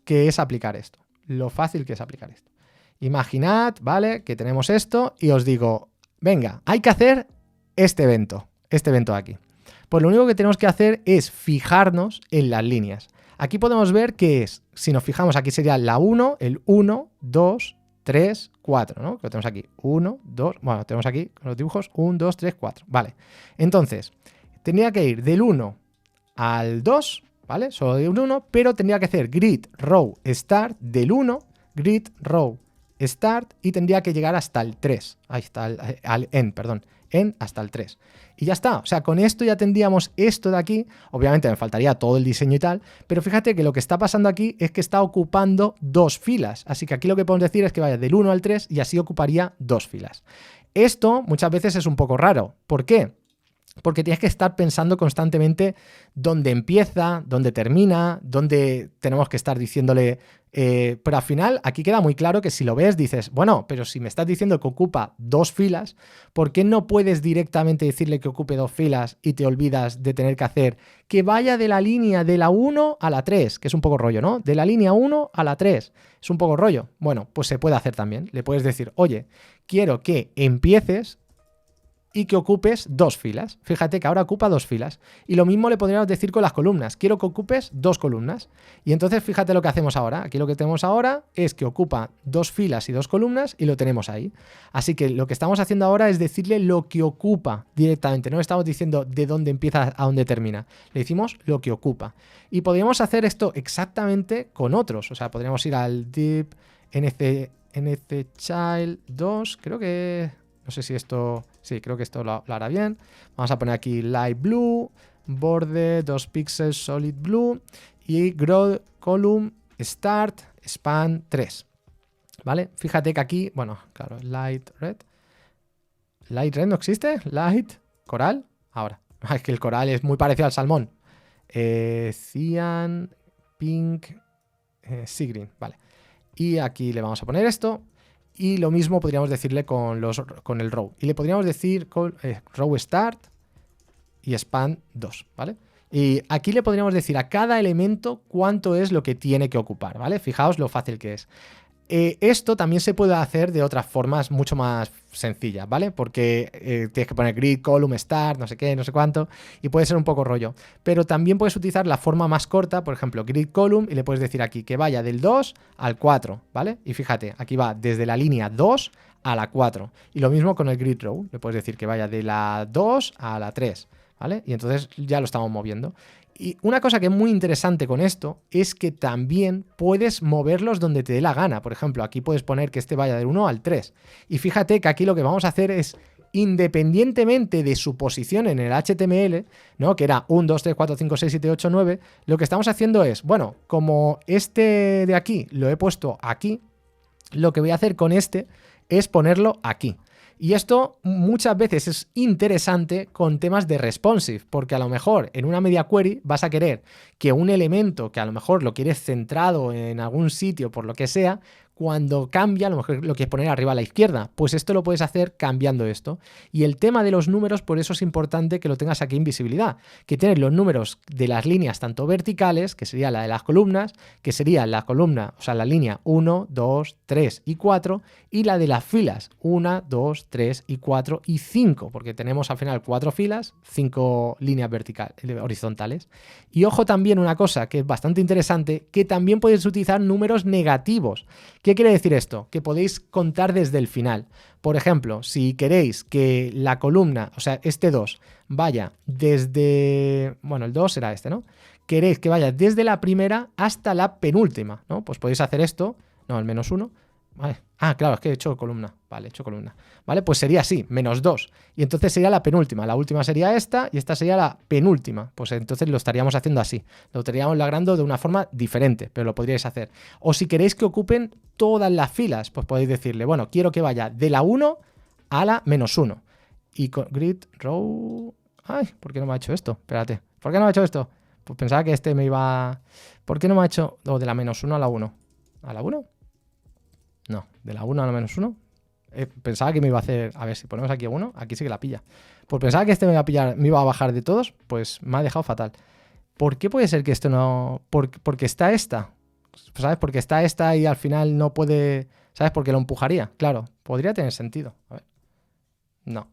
que es aplicar esto. Lo fácil que es aplicar esto. Imaginad, ¿vale? Que tenemos esto y os digo, venga, hay que hacer este evento de aquí. Pues lo único que tenemos que hacer es fijarnos en las líneas. Aquí podemos ver que es, si nos fijamos, aquí sería la 1, el 1, 2, 3, 4, ¿no? Que lo tenemos aquí. 1, 2, bueno, tenemos aquí con los dibujos 1, 2, 3, 4. Vale. Entonces, tendría que ir del 1 al 2, ¿vale? Solo de un 1, pero tendría que hacer grid row start del 1, grid row start y tendría que llegar hasta el 3. Ahí está, al end, perdón. End hasta el 3. Y ya está. O sea, con esto ya tendríamos esto de aquí. Obviamente me faltaría todo el diseño y tal, pero fíjate que lo que está pasando aquí es que está ocupando 2 filas. Así que aquí lo que podemos decir es que vaya del 1 al 3 y así ocuparía 2 filas. Esto muchas veces es un poco raro. ¿Por qué? Porque tienes que estar pensando constantemente dónde empieza, dónde termina, dónde tenemos que estar diciéndole... pero al final aquí queda muy claro que si lo ves dices, bueno, pero si me estás diciendo que ocupa 2 filas, ¿por qué no puedes directamente decirle que ocupe 2 filas y te olvidas de tener que hacer que vaya de la línea de la 1 a la 3, que es un poco rollo, ¿no? De la línea 1 a la 3, es un poco rollo. Bueno, pues se puede hacer también. Le puedes decir, oye, quiero que empieces y que ocupes 2 filas. Fíjate que ahora ocupa 2 filas. Y lo mismo le podríamos decir con las columnas. Quiero que ocupes 2 columnas. Y entonces fíjate lo que hacemos ahora. Aquí lo que tenemos ahora es que ocupa 2 filas y 2 columnas y lo tenemos ahí. Así que lo que estamos haciendo ahora es decirle lo que ocupa directamente. No estamos diciendo de dónde empieza a dónde termina. Le decimos lo que ocupa. Y podríamos hacer esto exactamente con otros. O sea, podríamos ir al div nchild 2. Creo que... No sé si esto... Sí, creo que esto lo hará bien. Vamos a poner aquí light blue, borde 2 píxeles solid blue y grow column start span 3. ¿Vale? Fíjate que aquí, bueno, claro, light red. ¿Light red no existe? ¿Light coral? Ahora. Es que el coral es muy parecido al salmón. Cyan, pink, sea green. Vale. Y aquí le vamos a poner esto. Y lo mismo podríamos decirle con el row. Y le podríamos decir con row start y span 2, ¿vale? Y aquí le podríamos decir a cada elemento cuánto es lo que tiene que ocupar, ¿vale? Fijaos lo fácil que es. Esto también se puede hacer de otras formas mucho más sencillas, ¿vale? Porque tienes que poner grid, column, start, no sé qué, no sé cuánto, y puede ser un poco rollo. Pero también puedes utilizar la forma más corta, por ejemplo, grid, column, y le puedes decir aquí que vaya del 2 al 4, ¿vale? Y fíjate, aquí va desde la línea 2 a la 4. Y lo mismo con el grid row, le puedes decir que vaya de la 2 a la 3, ¿vale? Y entonces ya lo estamos moviendo. Y una cosa que es muy interesante con esto es que también puedes moverlos donde te dé la gana. Por ejemplo, aquí puedes poner que este vaya del 1 al 3. Y fíjate que aquí lo que vamos a hacer es, independientemente de su posición en el HTML, ¿no? Que era 1, 2, 3, 4, 5, 6, 7, 8, 9, lo que estamos haciendo es, bueno, como este de aquí lo he puesto aquí, lo que voy a hacer con este es ponerlo aquí. Y esto muchas veces es interesante con temas de responsive, porque a lo mejor en una media query vas a querer que un elemento que a lo mejor lo quieres centrado en algún sitio por lo que sea, cuando cambia, a lo mejor lo quieres poner arriba a la izquierda, pues esto lo puedes hacer cambiando esto. Y el tema de los números, por eso es importante que lo tengas aquí en visibilidad, que tienes los números de las líneas tanto verticales, que sería la de las columnas, que sería la columna, o sea, la línea 1, 2, 3 y 4, y la de las filas 1, 2, 3 y 4 y 5, porque tenemos al final 4 filas, 5 líneas horizontales. Y ojo también una cosa que es bastante interesante, que también puedes utilizar números negativos. ¿Qué quiere decir esto? Que podéis contar desde el final. Por ejemplo, si queréis que la columna, o sea, este 2, vaya desde... Bueno, el 2 será este, ¿no? Queréis que vaya desde la primera hasta la penúltima, ¿no? Pues podéis hacer esto, no, el -1, Vale. Ah, claro, es que he hecho columna. Vale, he hecho columna. Vale, pues sería así, -2. Y entonces sería la penúltima. La última sería esta y esta sería la penúltima. Pues entonces lo estaríamos haciendo así. Lo estaríamos logrando de una forma diferente, pero lo podríais hacer. O si queréis que ocupen todas las filas, pues podéis decirle, bueno, quiero que vaya de la 1 a la -1. Y con grid row... Ay, ¿por qué no me ha hecho esto? Espérate. ¿Por qué no me ha hecho esto? Pues pensaba que este me iba... ¿Por qué no me ha hecho...? O de la -1 a la 1. ¿A la 1? No, de la 1 a la -1. Pensaba que me iba a hacer... A ver, si ponemos aquí a 1, aquí sí que la pilla. Pues pensaba que este me iba a pillar, me iba a bajar de todos, pues me ha dejado fatal. ¿Por qué puede ser que esto no...? Porque está esta. ¿Sabes? Porque está esta y al final no puede... ¿Sabes? Porque lo empujaría. Claro, podría tener sentido. A ver. No.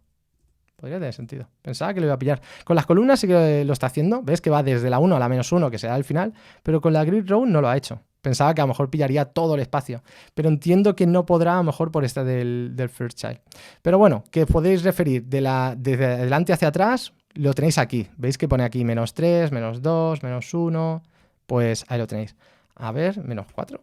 Podría tener sentido. Pensaba que lo iba a pillar. Con las columnas sí que lo está haciendo. ¿Ves? Que va desde la 1 a la -1, que será el final. Pero con la grid row no lo ha hecho. Pensaba que a lo mejor pillaría todo el espacio. Pero entiendo que no podrá a lo mejor por esta del first child. Pero bueno, que podéis referir desde adelante hacia atrás, lo tenéis aquí. ¿Veis que pone aquí -3, -2, -1? Pues ahí lo tenéis. A ver, -4.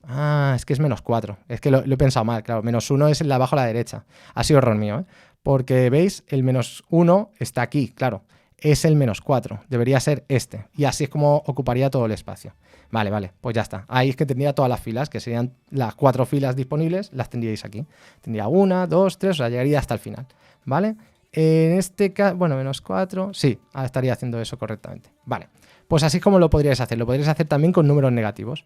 Ah, es que es -4. Es que lo he pensado mal, claro. -1 es el de abajo a la derecha. Ha sido error mío, ¿eh? Porque, ¿veis? El -1 está aquí, claro. Es el -4. Debería ser este. Y así es como ocuparía todo el espacio. Vale, vale. Pues ya está. Ahí es que tendría todas las filas, que serían las 4 filas disponibles, las tendríais aquí. Tendría 1, 2, 3, o sea, llegaría hasta el final. ¿Vale? En este caso, bueno, -4. Sí, estaría haciendo eso correctamente. Vale. Pues así es como lo podríais hacer. Lo podríais hacer también con números negativos.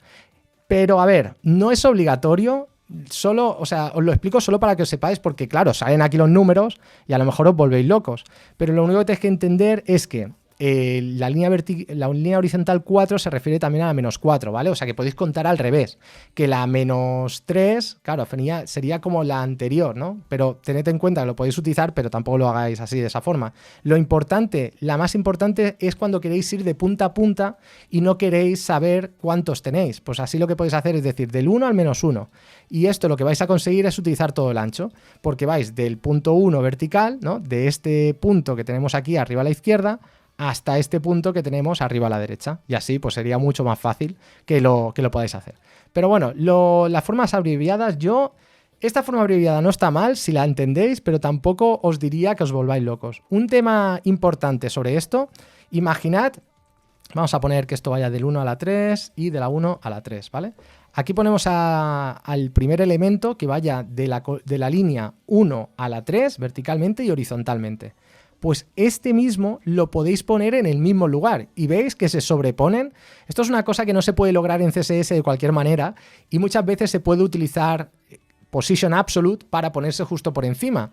Pero a ver, no es obligatorio, solo, o sea, os lo explico solo para que os sepáis, porque claro, salen aquí los números y a lo mejor os volvéis locos. Pero lo único que tenéis que entender es que la línea horizontal 4 se refiere también a la -4, ¿vale? O sea que podéis contar al revés, que la -3, claro, sería como la anterior, ¿no? Pero tened en cuenta que lo podéis utilizar, pero tampoco lo hagáis así, de esa forma. Lo importante, la más importante es cuando queréis ir de punta a punta y no queréis saber cuántos tenéis. Pues así lo que podéis hacer es decir, del 1 al -1. Y esto lo que vais a conseguir es utilizar todo el ancho, porque vais del punto 1 vertical, ¿no? De este punto que tenemos aquí arriba a la izquierda, hasta este punto que tenemos arriba a la derecha. Y así pues sería mucho más fácil que lo podáis hacer. Pero bueno, las formas abreviadas, esta forma abreviada no está mal si la entendéis, pero tampoco os diría que os volváis locos. Un tema importante sobre esto, imaginad, vamos a poner que esto vaya del 1 a la 3 y de la 1 a la 3, ¿vale? Aquí ponemos al primer elemento que vaya de la línea 1 a la 3 verticalmente y horizontalmente. Pues este mismo lo podéis poner en el mismo lugar y veis que se sobreponen. Esto es una cosa que no se puede lograr en CSS de cualquier manera y muchas veces se puede utilizar Position Absolute para ponerse justo por encima.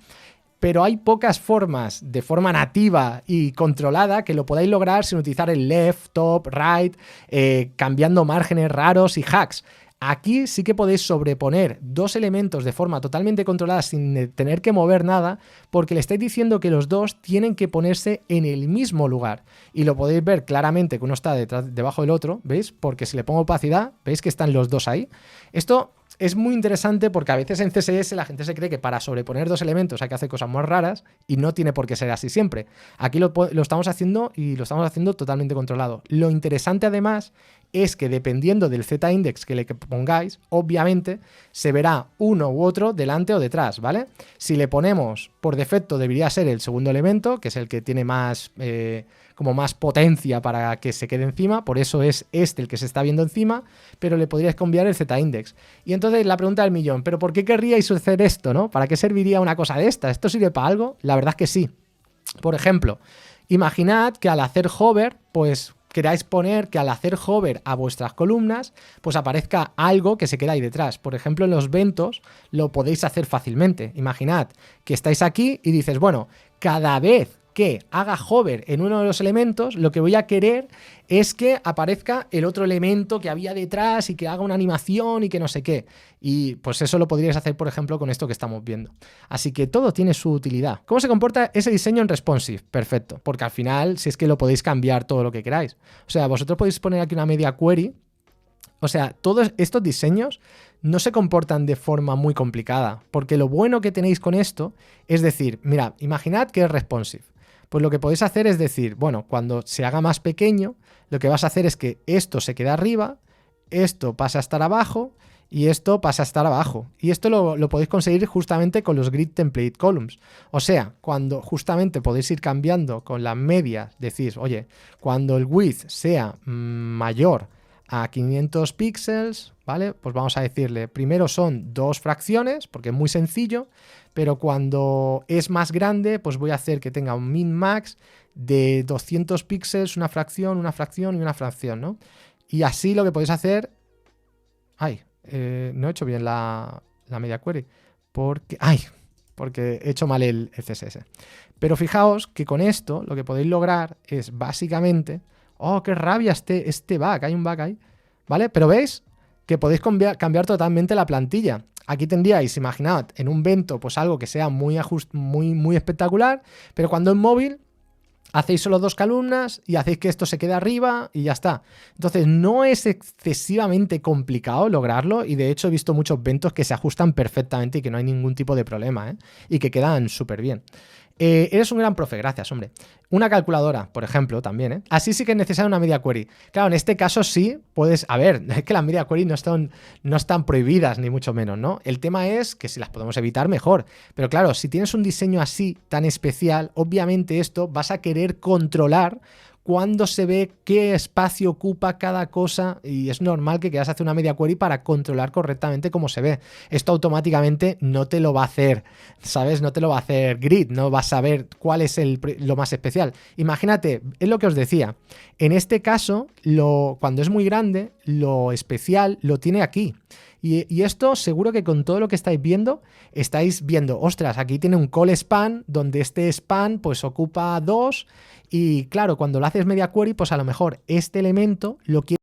Pero hay pocas formas de forma nativa y controlada que lo podáis lograr sin utilizar el left, top, right, cambiando márgenes raros y hacks. Aquí sí que podéis sobreponer dos elementos de forma totalmente controlada sin tener que mover nada, porque le estáis diciendo que los dos tienen que ponerse en el mismo lugar. Y lo podéis ver claramente que uno está debajo del otro, ¿veis? Porque si le pongo opacidad, ¿veis que están los dos ahí? Esto es muy interesante porque a veces en CSS la gente se cree que para sobreponer dos elementos hay que hacer cosas muy raras y no tiene por qué ser así siempre. Aquí lo estamos haciendo y lo estamos haciendo totalmente controlado. Lo interesante además es que dependiendo del z-index que le pongáis, obviamente se verá uno u otro delante o detrás, ¿vale? Si le ponemos, por defecto debería ser el segundo elemento, que es el que tiene más, como más potencia para que se quede encima, por eso es este el que se está viendo encima, pero le podríais cambiar el z-index. Y entonces la pregunta del millón, ¿pero por qué querríais hacer esto, no? ¿Para qué serviría una cosa de esta? ¿Esto sirve para algo? La verdad es que sí. Por ejemplo, imaginad que al hacer hover, pues queráis poner que al hacer hover a vuestras columnas, pues aparezca algo que se queda ahí detrás. Por ejemplo, en los ventos lo podéis hacer fácilmente. Imaginad que estáis aquí y dices, bueno, cada vez que haga hover en uno de los elementos, lo que voy a querer es que aparezca el otro elemento que había detrás y que haga una animación y que no sé qué. Y pues eso lo podríais hacer, por ejemplo, con esto que estamos viendo. Así que todo tiene su utilidad. ¿Cómo se comporta ese diseño en responsive? Perfecto, porque al final, si es que lo podéis cambiar todo lo que queráis. O sea, vosotros podéis poner aquí una media query. O sea, todos estos diseños no se comportan de forma muy complicada, porque lo bueno que tenéis con esto es decir, mira, imaginad que es responsive. Pues lo que podéis hacer es decir, bueno, cuando se haga más pequeño, lo que vas a hacer es que esto se quede arriba, esto pasa a estar abajo y esto pasa a estar abajo. Y esto lo podéis conseguir justamente con los Grid Template Columns. O sea, cuando justamente podéis ir cambiando con las medias, decís, oye, cuando el width sea mayor a 500 píxeles, ¿vale? Pues vamos a decirle, primero son 2 fracciones, porque es muy sencillo, pero cuando es más grande, pues voy a hacer que tenga un min-max de 200 píxeles, una fracción y una fracción, ¿no? Y así lo que podéis hacer... ¡Ay! No he hecho bien la media query. Porque he hecho mal el CSS. Pero fijaos que con esto lo que podéis lograr es básicamente... ¡Oh, qué rabia este bug! Hay un bug ahí. ¿Vale? Pero veis que podéis cambiar totalmente la plantilla. Aquí tendríais, imaginad, en un Bento, pues algo que sea muy espectacular, pero cuando en móvil hacéis solo 2 columnas y hacéis que esto se quede arriba y ya está. Entonces no es excesivamente complicado lograrlo, y de hecho he visto muchos Bentos que se ajustan perfectamente y que no hay ningún tipo de problema, y que quedan súper bien. Eres un gran profe, gracias, hombre. Una calculadora, por ejemplo, también, Así sí que es necesaria una media query. Claro, en este caso sí puedes... A ver, es que las media query no están prohibidas, ni mucho menos, ¿no? El tema es que si las podemos evitar, mejor. Pero claro, si tienes un diseño así, tan especial, obviamente esto vas a querer controlar cuándo se ve qué espacio ocupa cada cosa, y es normal que quieras hacer una media query para controlar correctamente cómo se ve. Esto automáticamente no te lo va a hacer, ¿sabes? No te lo va a hacer Grid, no vas a ver cuál es lo más especial. Imagínate, es lo que os decía, en este caso, cuando es muy grande, lo especial lo tiene aquí. Y esto seguro que con todo lo que estáis viendo, ostras, aquí tiene un call span, donde este span pues ocupa 2, y claro, cuando lo haces media query, pues a lo mejor este elemento lo quiere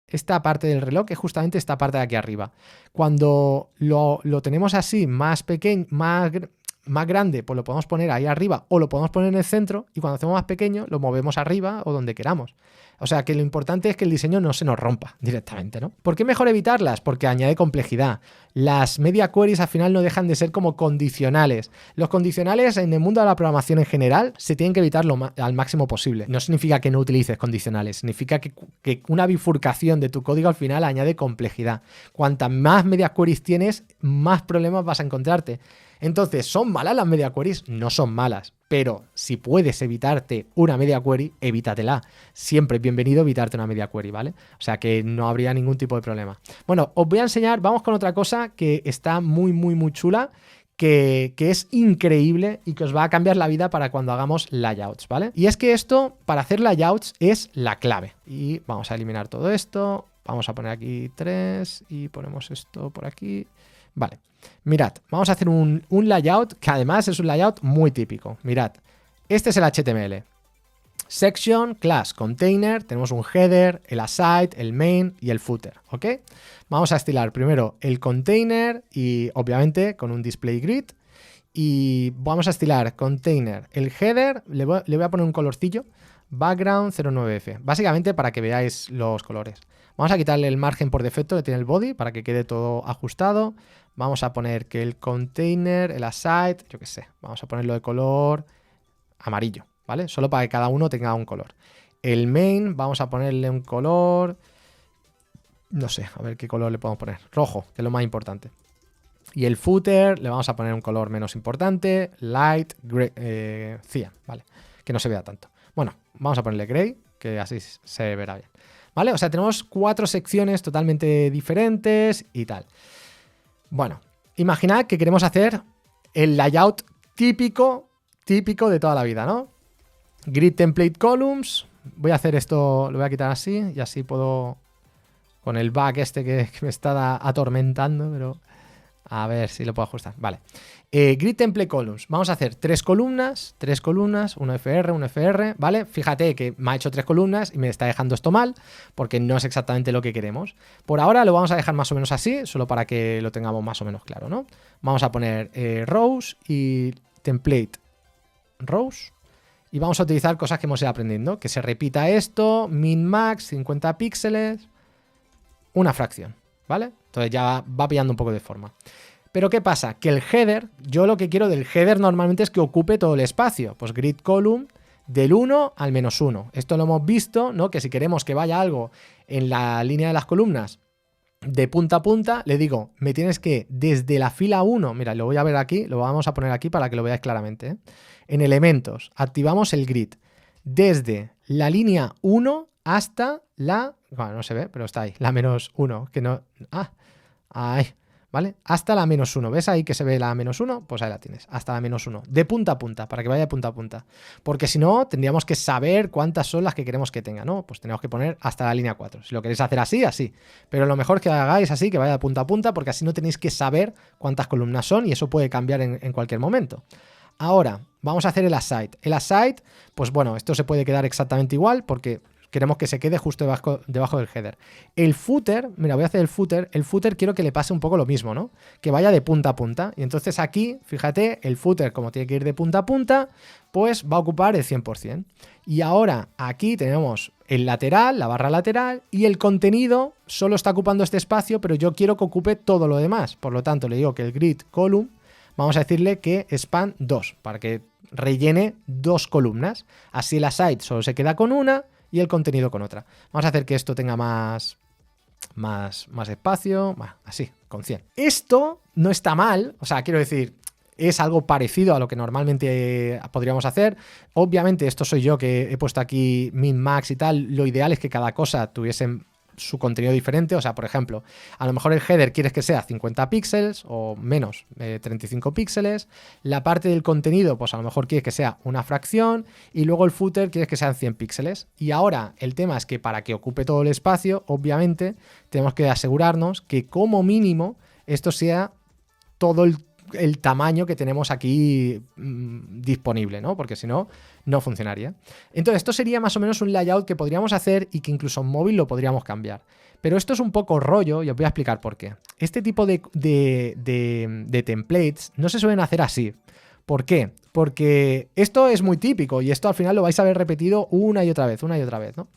esta parte del reloj, que es justamente esta parte de aquí arriba. Cuando lo tenemos así, más pequeño, más grande, pues lo podemos poner ahí arriba o lo podemos poner en el centro, y cuando hacemos más pequeño lo movemos arriba o donde queramos. O sea que lo importante es que el diseño no se nos rompa directamente, ¿no? ¿Por qué mejor evitarlas? Porque añade complejidad. Las media queries al final no dejan de ser como condicionales. Los condicionales en el mundo de la programación en general se tienen que evitar al máximo posible. No significa que no utilices condicionales, significa que una bifurcación de tu código al final añade complejidad. Cuantas más media queries tienes, más problemas vas a encontrarte. Entonces, ¿son malas las media queries? No son malas, pero si puedes evitarte una media query, evítatela. Siempre es bienvenido evitarte una media query, ¿vale? O sea que no habría ningún tipo de problema. Bueno, os voy a enseñar, vamos con otra cosa que está muy chula, que es increíble y que os va a cambiar la vida para cuando hagamos layouts, ¿vale? Y es que esto, para hacer layouts, es la clave. Y vamos a eliminar todo esto, vamos a poner aquí 3 y ponemos esto por aquí. Vale, mirad, vamos a hacer un layout que además es un layout muy típico. Mirad, este es el HTML. Section, class, container, tenemos un header, el aside, el main y el footer, ¿ok? Vamos a estilar primero el container y obviamente con un display grid, y vamos a estilar container, el header, le voy a poner un colorcillo, background 09F, básicamente para que veáis los colores. Vamos a quitarle el margen por defecto que tiene el body para que quede todo ajustado. Vamos a poner que el container, el aside, yo qué sé, vamos a ponerlo de color amarillo, ¿vale? Solo para que cada uno tenga un color. El main, vamos a ponerle un color, no sé, a ver qué color le podemos poner. Rojo, que es lo más importante. Y el footer le vamos a poner un color menos importante, light, gray, cyan, ¿vale? Que no se vea tanto. Bueno, vamos a ponerle gray, que así se verá bien. ¿Vale? O sea, tenemos 4 secciones totalmente diferentes y tal. Bueno, imaginad que queremos hacer el layout típico de toda la vida, ¿no? Grid Template Columns. Voy a hacer esto, lo voy a quitar así y así puedo... Con el bug este que me está atormentando, pero... A ver si lo puedo ajustar. Vale. Grid Template Columns. Vamos a hacer 3 columnas, 1 FR, ¿vale? Fíjate que me ha hecho 3 columnas y me está dejando esto mal, porque no es exactamente lo que queremos. Por ahora lo vamos a dejar más o menos así, solo para que lo tengamos más o menos claro, ¿no? Vamos a poner rows y template rows. Y vamos a utilizar cosas que hemos ido aprendiendo. Que se repita esto, min max, 50 píxeles, una fracción, ¿vale? Entonces ya va pillando un poco de forma. Pero ¿qué pasa? Que el header, yo lo que quiero del header normalmente es que ocupe todo el espacio. Pues grid column del 1 al -1. Esto lo hemos visto, ¿no? Que si queremos que vaya algo en la línea de las columnas de punta a punta, le digo, me tienes que desde la fila 1, mira, lo voy a ver aquí, lo vamos a poner aquí para que lo veáis claramente, ¿eh? En elementos, activamos el grid desde la línea 1 hasta la, bueno, no se ve, pero está ahí, la -1, que no, ahí, ¿vale? Hasta la -1, ¿ves ahí que se ve la -1? Pues ahí la tienes, hasta la -1, de punta a punta, para que vaya de punta a punta, porque si no, tendríamos que saber cuántas son las que queremos que tenga, ¿no? Pues tenemos que poner hasta la línea 4, si lo queréis hacer así, así, pero lo mejor es que hagáis así, que vaya de punta a punta, porque así no tenéis que saber cuántas columnas son y eso puede cambiar en cualquier momento. Ahora, vamos a hacer el aside. El aside, pues bueno, esto se puede quedar exactamente igual porque queremos que se quede justo debajo del header. El footer, mira, voy a hacer el footer quiero que le pase un poco lo mismo, ¿no? Que vaya de punta a punta. Y entonces aquí, fíjate, el footer, como tiene que ir de punta a punta, pues va a ocupar el 100%. Y ahora aquí tenemos el lateral, la barra lateral, y el contenido solo está ocupando este espacio, pero yo quiero que ocupe todo lo demás. Por lo tanto, le digo que el grid column, vamos a decirle que span 2, para que rellene 2 columnas. Así el aside solo se queda con una y el contenido con otra. Vamos a hacer que esto tenga más espacio, así, con 100. Esto no está mal, o sea, quiero decir, es algo parecido a lo que normalmente podríamos hacer. Obviamente esto soy yo que he puesto aquí min, max y tal. Lo ideal es que cada cosa tuviese su contenido diferente, o sea, por ejemplo, a lo mejor el header quieres que sea 50 píxeles o menos, 35 píxeles, la parte del contenido, pues a lo mejor quieres que sea una fracción y luego el footer quieres que sean 100 píxeles. Y ahora el tema es que para que ocupe todo el espacio, obviamente, tenemos que asegurarnos que como mínimo esto sea todo el tamaño que tenemos aquí disponible, ¿no? Porque si no, no funcionaría. Entonces, esto sería más o menos un layout que podríamos hacer y que incluso en móvil lo podríamos cambiar. Pero esto es un poco rollo y os voy a explicar por qué. Este tipo de templates no se suelen hacer así. ¿Por qué? Porque esto es muy típico y esto al final lo vais a ver repetido una y otra vez, ¿no?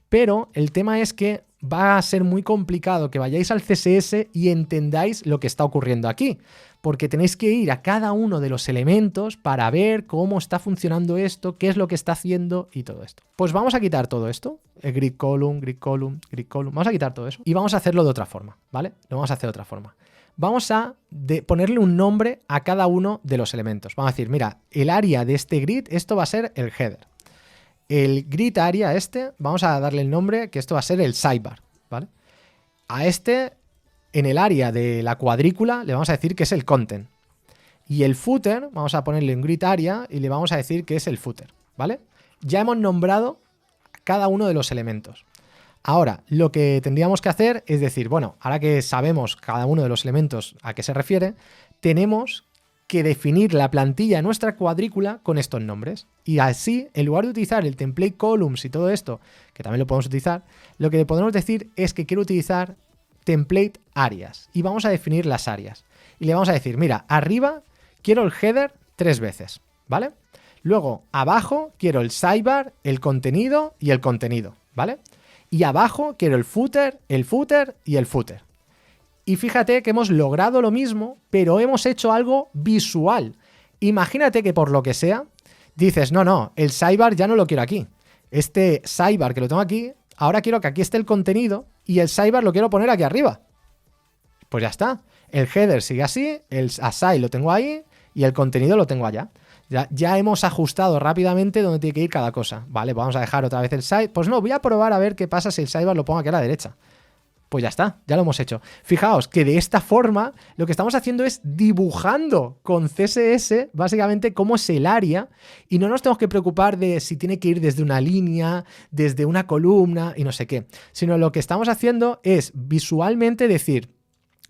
Pero el tema es que va a ser muy complicado que vayáis al CSS y entendáis lo que está ocurriendo aquí, porque tenéis que ir a cada uno de los elementos para ver cómo está funcionando esto, qué es lo que está haciendo y todo esto. Pues vamos a quitar todo esto, el grid column, vamos a quitar todo eso y vamos a hacerlo de otra forma, ¿vale? Lo vamos a hacer de otra forma. Vamos a ponerle un nombre a cada uno de los elementos. Vamos a decir, mira, el área de este grid, esto va a ser el header. El grid area vamos a darle el nombre que esto va a ser el sidebar, ¿vale? A en el área de la cuadrícula, le vamos a decir que es el content. Y el footer, vamos a ponerle un grid area y le vamos a decir que es el footer, ¿vale? Ya hemos nombrado cada uno de los elementos. Ahora, lo que tendríamos que hacer es decir, bueno, ahora que sabemos cada uno de los elementos a qué se refiere, tenemos que definir la plantilla de nuestra cuadrícula con estos nombres. Y así, en lugar de utilizar el template columns y todo esto, que también lo podemos utilizar, lo que podemos decir es que quiero utilizar template áreas. Y vamos a definir las áreas. Y le vamos a decir, mira, arriba quiero el header 3 veces, ¿vale? Luego, abajo quiero el sidebar, el contenido y el contenido, ¿vale? Y abajo quiero el footer y el footer. Y fíjate que hemos logrado lo mismo, pero hemos hecho algo visual. Imagínate que por lo que sea, dices, no, el sidebar ya no lo quiero aquí. Este sidebar que lo tengo aquí, ahora quiero que aquí esté el contenido y el sidebar lo quiero poner aquí arriba. Pues ya está. El header sigue así, el aside lo tengo ahí y el contenido lo tengo allá. Ya hemos ajustado rápidamente dónde tiene que ir cada cosa. Vale, vamos a dejar otra vez el side. Pues no, voy a probar a ver qué pasa si el sidebar lo pongo aquí a la derecha. Pues ya está, ya lo hemos hecho. Fijaos que de esta forma lo que estamos haciendo es dibujando con CSS básicamente cómo es el área y no nos tenemos que preocupar de si tiene que ir desde una línea, desde una columna y no sé qué, sino lo que estamos haciendo es visualmente decir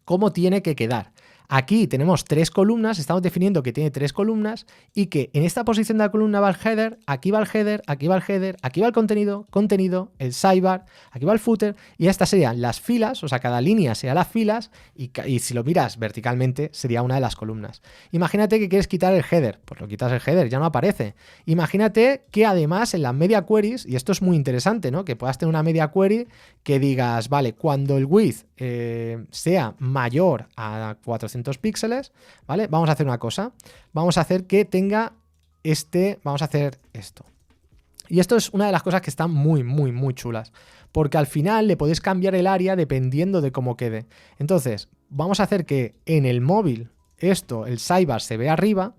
cómo tiene que quedar. Aquí tenemos 3 columnas, estamos definiendo que tiene 3 columnas y que en esta posición de la columna va el header, aquí va el header, aquí va el header, aquí va el contenido, el sidebar, aquí va el footer y estas serían las filas, o sea, cada línea sería las filas y si lo miras verticalmente sería una de las columnas. Imagínate que quieres quitar el header, pues lo quitas el header, ya no aparece. Imagínate que además en las media queries, y esto es muy interesante, ¿no? Que puedas tener una media query que digas, vale, cuando el width sea mayor a 400 píxeles, ¿vale? Vamos a hacer una cosa. Vamos a hacer que tenga vamos a hacer esto. Y esto es una de las cosas que están muy, muy, muy chulas, porque al final le podéis cambiar el área dependiendo de cómo quede. Entonces, vamos a hacer que en el móvil esto, el sidebar, se vea arriba,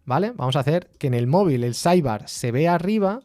¿vale? Vamos a hacer que en el móvil el sidebar se vea arriba,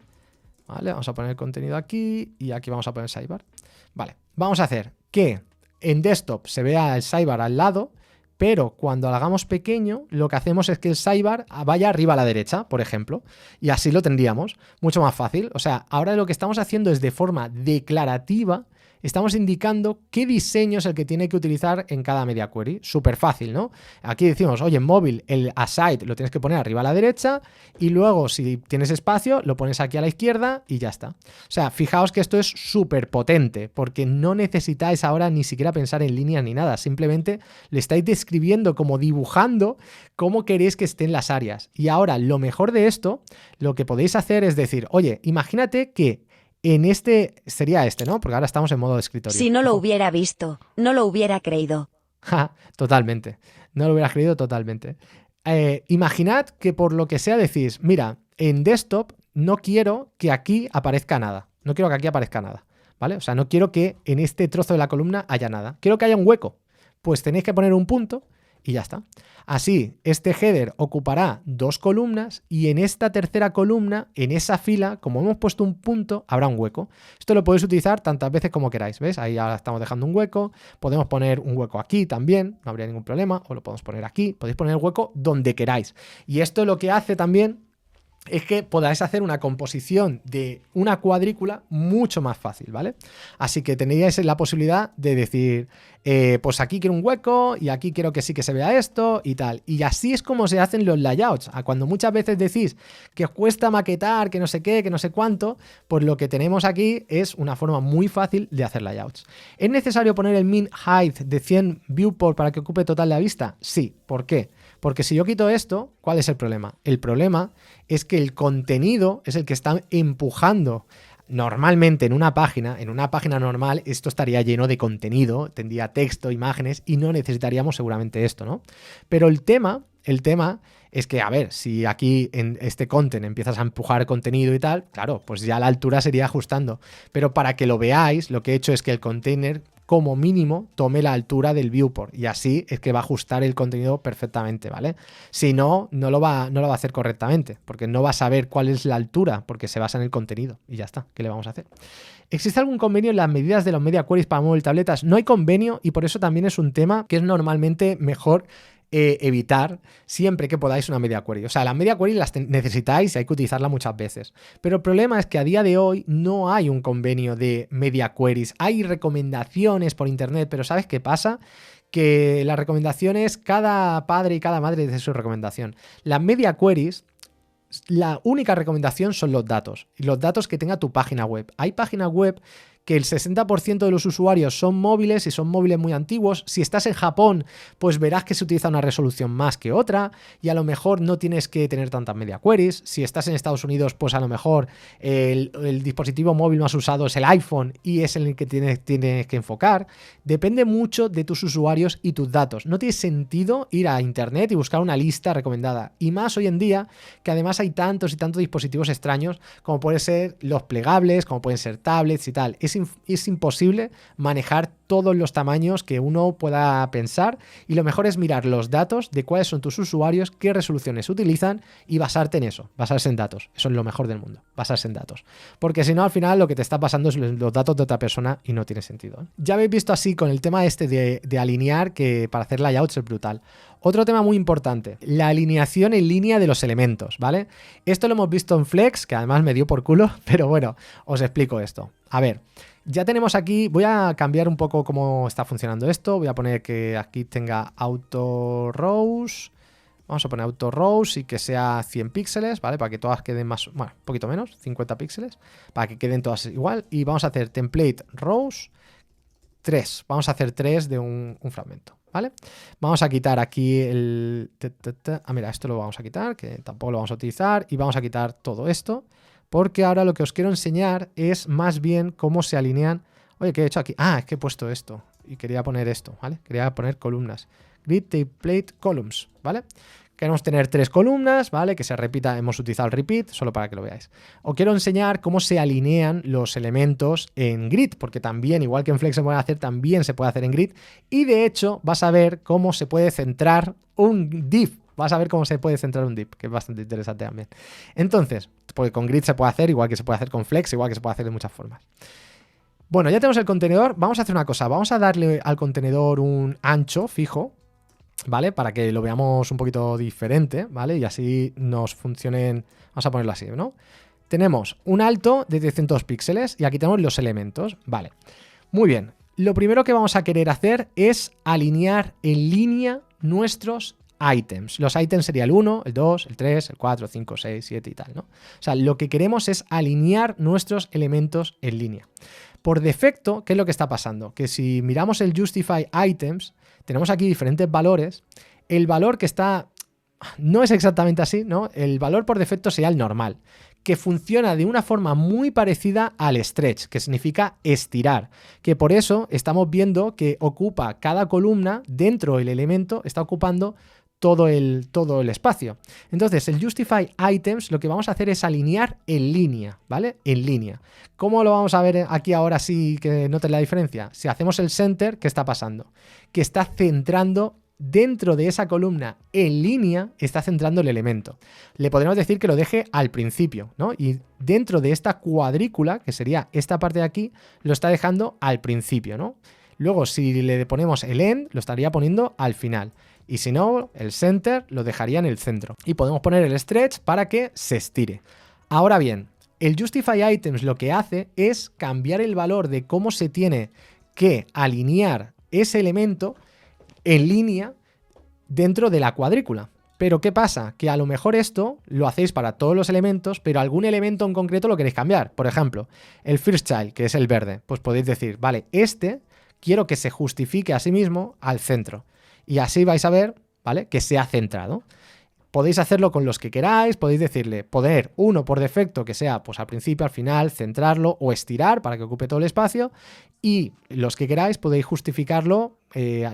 ¿vale? Vamos a poner el contenido aquí y aquí vamos a poner sidebar. Vale, vamos a hacer que en desktop se vea el sidebar al lado, pero cuando lo hagamos pequeño, lo que hacemos es que el sidebar vaya arriba a la derecha, por ejemplo, y así lo tendríamos, mucho más fácil. O sea, ahora lo que estamos haciendo es de forma declarativa, estamos indicando qué diseño es el que tiene que utilizar en cada media query. Súper fácil, ¿no? Aquí decimos, oye, en móvil el aside lo tienes que poner arriba a la derecha y luego si tienes espacio lo pones aquí a la izquierda y ya está. O sea, fijaos que esto es súper potente porque no necesitáis ahora ni siquiera pensar en líneas ni nada. Simplemente le estáis describiendo, como dibujando, cómo queréis que estén las áreas. Y ahora, lo mejor de esto, lo que podéis hacer es decir, oye, imagínate que en este, sería este, ¿no? Porque ahora estamos en modo de escritorio. Si no lo hubiera visto, no lo hubiera creído. Ja, totalmente. No lo hubieras creído totalmente. Imaginad que por lo que sea decís, mira, en desktop no quiero que aquí aparezca nada. No quiero que aquí aparezca nada, ¿vale? O sea, no quiero que en este trozo de la columna haya nada. Quiero que haya un hueco. Pues tenéis que poner un punto y ya está. Así, este header ocupará 2 columnas y en esta tercera columna, en esa fila, como hemos puesto un punto, habrá un hueco. Esto lo podéis utilizar tantas veces como queráis, ¿ves? Ahí ahora estamos dejando un hueco. Podemos poner un hueco aquí también, no habría ningún problema, o lo podemos poner aquí. Podéis poner el hueco donde queráis. Y esto lo que hace también es que podáis hacer una composición de una cuadrícula mucho más fácil, ¿vale? Así que tenéis la posibilidad de decir, pues aquí quiero un hueco y aquí quiero que sí que se vea esto y tal. Y así es como se hacen los layouts. Cuando muchas veces decís que os cuesta maquetar, que no sé qué, que no sé cuánto, pues lo que tenemos aquí es una forma muy fácil de hacer layouts. ¿Es necesario poner el min height de 100 viewport para que ocupe total la vista? Sí. ¿Por qué? Porque si yo quito esto, ¿cuál es el problema? El problema es que el contenido es el que está empujando. Normalmente en una página normal esto estaría lleno de contenido, tendría texto, imágenes y no necesitaríamos seguramente esto, ¿no? Pero el tema es que, a ver, si aquí en este content empiezas a empujar contenido y tal, claro, pues ya la altura sería ajustando. Pero para que lo veáis, lo que he hecho es que el container, como mínimo, tome la altura del viewport y así es que va a ajustar el contenido perfectamente, ¿vale? Si no, no lo va a hacer correctamente porque no va a saber cuál es la altura porque se basa en el contenido y ya está, ¿qué le vamos a hacer? ¿Existe algún convenio en las medidas de los media queries para móvil y tabletas? No hay convenio y por eso también es un tema que es normalmente mejor evitar siempre que podáis una media query. O sea, las media query las necesitáis y hay que utilizarla muchas veces. Pero el problema es que a día de hoy no hay un convenio de media queries. Hay recomendaciones por internet, pero ¿sabes qué pasa? Que las recomendaciones, cada padre y cada madre dice su recomendación. Las media queries, la única recomendación son los datos. Y los datos que tenga tu página web. Hay páginas web que el 60% de los usuarios son móviles y son móviles muy antiguos. Si estás en Japón, pues verás que se utiliza una resolución más que otra y a lo mejor no tienes que tener tantas media queries. Si estás en Estados Unidos, pues a lo mejor el dispositivo móvil más usado es el iPhone y es el que tienes que enfocar. Depende mucho de tus usuarios y tus datos. No tiene sentido ir a internet y buscar una lista recomendada. Y más hoy en día, que además hay tantos y tantos dispositivos extraños como pueden ser los plegables, como pueden ser tablets y tal. Es imposible manejar todos los tamaños que uno pueda pensar y lo mejor es mirar los datos de cuáles son tus usuarios, qué resoluciones utilizan y basarte en eso, basarse en datos. Eso es lo mejor del mundo, basarse en datos. Porque si no, al final lo que te está pasando es los datos de otra persona y no tiene sentido. Ya habéis visto así con el tema este de alinear, que para hacer layouts es brutal. Otro tema muy importante, la alineación en línea de los elementos, ¿vale? Esto lo hemos visto en Flex, que además me dio por culo, pero bueno, os explico esto. A ver, ya tenemos aquí, voy a cambiar un poco cómo está funcionando esto, voy a poner que aquí tenga auto rows, vamos a poner auto rows y que sea 100 píxeles, ¿vale? Para que todas queden más, bueno, un poquito menos, 50 píxeles, para que queden todas igual y vamos a hacer template rows 3, vamos a hacer 3 de un fragmento, ¿vale? Vamos a quitar aquí el... mira, esto lo vamos a quitar, que tampoco lo vamos a utilizar y vamos a quitar todo esto. Porque ahora lo que os quiero enseñar es más bien cómo se alinean. Oye, ¿qué he hecho aquí? Ah, es que he puesto esto y quería poner esto, ¿vale? Quería poner columnas. Grid template columns, ¿vale? queremos tener 3 columnas, ¿vale? Que se repita, hemos utilizado el repeat, solo para que lo veáis. Os quiero enseñar cómo se alinean los elementos en Grid, porque también, igual que en Flex se puede hacer, también se puede hacer en Grid. Y de hecho, vas a ver cómo se puede centrar un div. Vas a ver cómo se puede centrar un div, que es bastante interesante también. Entonces, porque con Grid se puede hacer, igual que se puede hacer con Flex, igual que se puede hacer de muchas formas. Bueno, ya tenemos el contenedor. Vamos a hacer una cosa. Vamos a darle al contenedor un ancho fijo, ¿vale? Para que lo veamos un poquito diferente, ¿vale? Y así nos funcionen... Vamos a ponerlo así, ¿no? Tenemos un alto de 300 píxeles y aquí tenemos los elementos, ¿vale? Muy bien. Lo primero que vamos a querer hacer es alinear en línea nuestros items. Los items sería el 1, el 2, el 3, el 4, 5, 6, 7 y tal, ¿no? O sea, lo que queremos es alinear nuestros elementos en línea. Por defecto, ¿qué es lo que está pasando? Que si miramos el Justify Items, tenemos aquí diferentes valores. El valor que está... No es exactamente así, ¿no? El valor por defecto sería el normal, que funciona de una forma muy parecida al stretch, que significa estirar, que por eso estamos viendo que ocupa cada columna dentro del elemento, está ocupando todo el espacio. Entonces, el Justify Items lo que vamos a hacer es alinear en línea, ¿vale? En línea. ¿Cómo lo vamos a ver aquí ahora sí que noten la diferencia? Si hacemos el center, ¿qué está pasando? Que está centrando dentro de esa columna en línea, está centrando el elemento. Le podríamos decir que lo deje al principio, ¿no? Y dentro de esta cuadrícula, que sería esta parte de aquí, lo está dejando al principio, ¿no? Luego, si le ponemos el end, lo estaría poniendo al final. Y si no, el center lo dejaría en el centro. Y podemos poner el stretch para que se estire. Ahora bien, el Justify Items lo que hace es cambiar el valor de cómo se tiene que alinear ese elemento en línea dentro de la cuadrícula. Pero ¿qué pasa? Que a lo mejor esto lo hacéis para todos los elementos, pero algún elemento en concreto lo queréis cambiar. Por ejemplo, el first child, que es el verde, pues podéis decir, vale, este quiero que se justifique a sí mismo al centro. Y así vais a ver, ¿vale? Que se ha centrado. Podéis hacerlo con los que queráis, podéis decirle, poner uno por defecto que sea pues al principio, al final, centrarlo o estirar para que ocupe todo el espacio, y los que queráis podéis justificarlo,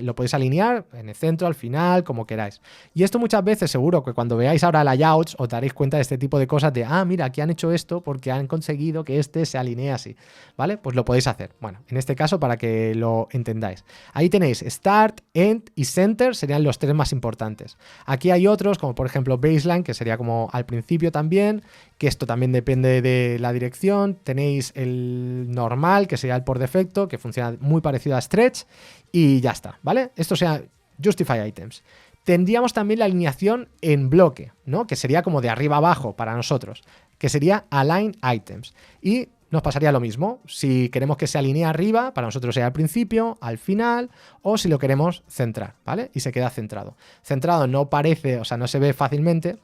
lo podéis alinear en el centro, al final, como queráis. Y esto muchas veces seguro que cuando veáis ahora layouts os daréis cuenta de este tipo de cosas de, ah, mira, aquí han hecho esto porque han conseguido que este se alinee así, ¿vale? Pues lo podéis hacer. Bueno, en este caso para que lo entendáis. Ahí tenéis Start, End y Center, serían los tres más importantes. Aquí hay otros, como por ejemplo Baseline, que sería como al principio también, que esto también depende de la dirección. Tenéis el normal, que sería el por defecto, que funciona muy parecido a Stretch, y ya está, ¿vale? Esto sea Justify Items. Tendríamos también la alineación en bloque, ¿no? Que sería como de arriba abajo para nosotros, que sería Align Items. Y nos pasaría lo mismo. Si queremos que se alinee arriba, para nosotros sea al principio, al final, o si lo queremos centrar, ¿vale? Y se queda centrado. Centrado no parece, o sea, no se ve fácilmente,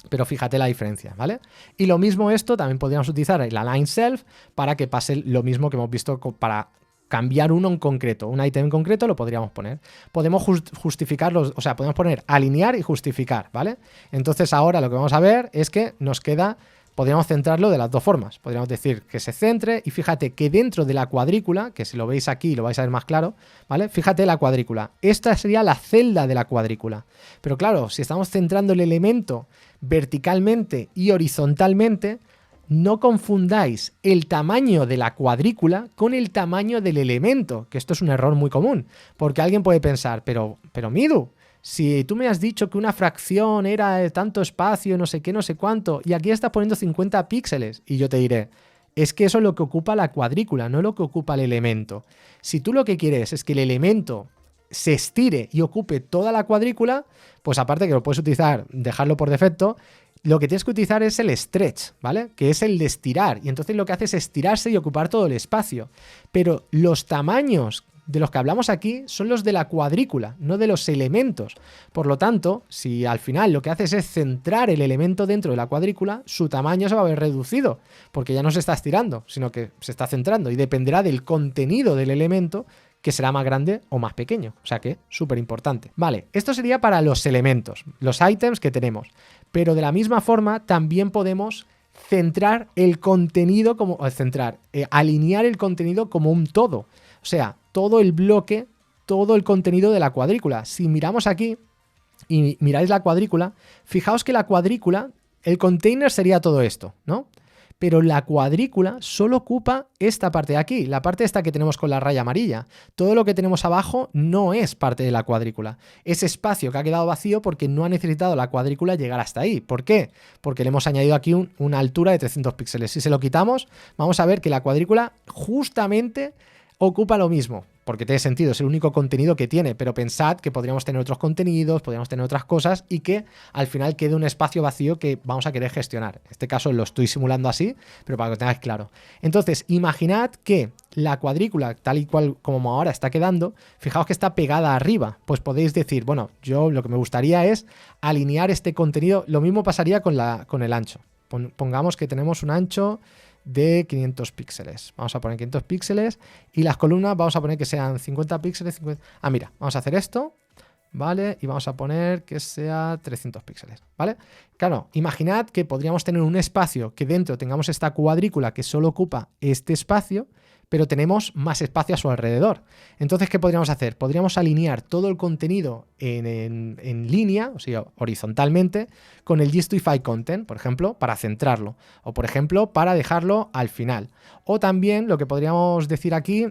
pero fíjate la diferencia, ¿vale? Y lo mismo esto, también podríamos utilizar el Align Self para que pase lo mismo que hemos visto para cambiar uno en concreto, un ítem en concreto lo podríamos poner. Podemos justificarlos, o sea, podemos poner alinear y justificar, ¿vale? Entonces ahora lo que vamos a ver es que nos queda, podríamos centrarlo de las dos formas. Podríamos decir que se centre y fíjate que dentro de la cuadrícula, que si lo veis aquí lo vais a ver más claro, ¿vale? Fíjate la cuadrícula. Esta sería la celda de la cuadrícula. Pero claro, si estamos centrando el elemento verticalmente y horizontalmente, no confundáis el tamaño de la cuadrícula con el tamaño del elemento, que esto es un error muy común, porque alguien puede pensar, pero Midu, si tú me has dicho que una fracción era de tanto espacio, no sé qué, no sé cuánto, y aquí estás poniendo 50 píxeles, y yo te diré, es que eso es lo que ocupa la cuadrícula, no lo que ocupa el elemento. Si tú lo que quieres es que el elemento se estire y ocupe toda la cuadrícula, pues aparte que lo puedes utilizar, dejarlo por defecto, lo que tienes que utilizar es el stretch, ¿vale? Que es el de estirar, y entonces lo que hace es estirarse y ocupar todo el espacio. Pero los tamaños de los que hablamos aquí son los de la cuadrícula, no de los elementos. Por lo tanto, si al final lo que haces es centrar el elemento dentro de la cuadrícula, su tamaño se va a ver reducido, porque ya no se está estirando, sino que se está centrando, y dependerá del contenido del elemento, que será más grande o más pequeño. O sea que, súper importante. Vale, esto sería para los elementos, los items que tenemos. Pero de la misma forma también podemos centrar el contenido como... alinear el contenido como un todo. O sea, todo el bloque, todo el contenido de la cuadrícula. Si miramos aquí, y miráis la cuadrícula, fijaos que la cuadrícula, el container sería todo esto, ¿no? Pero la cuadrícula solo ocupa esta parte de aquí, la parte esta que tenemos con la raya amarilla. Todo lo que tenemos abajo no es parte de la cuadrícula. Es espacio que ha quedado vacío porque no ha necesitado la cuadrícula llegar hasta ahí. ¿Por qué? Porque le hemos añadido aquí una altura de 300 píxeles. Si se lo quitamos, vamos a ver que la cuadrícula justamente ocupa lo mismo, porque tiene sentido, es el único contenido que tiene, pero pensad que podríamos tener otros contenidos, podríamos tener otras cosas y que al final quede un espacio vacío que vamos a querer gestionar. En este caso lo estoy simulando así, pero para que lo tengáis claro. Entonces, imaginad que la cuadrícula, tal y cual como ahora está quedando, fijaos que está pegada arriba. Pues podéis decir, bueno, yo lo que me gustaría es alinear este contenido. Lo mismo pasaría con el ancho. Pongamos que tenemos un ancho de 500 píxeles. Vamos a poner 500 píxeles y las columnas vamos a poner que sean 50 píxeles. 50... Ah, mira, vamos a hacer esto, ¿vale? Y vamos a poner que sea 300 píxeles, ¿vale? Claro, imaginad que podríamos tener un espacio que dentro tengamos esta cuadrícula que solo ocupa este espacio, pero tenemos más espacio a su alrededor. Entonces, ¿qué podríamos hacer? Podríamos alinear todo el contenido en línea, o sea, horizontalmente, con el Justify Content, por ejemplo, para centrarlo, o por ejemplo, para dejarlo al final. O también lo que podríamos decir aquí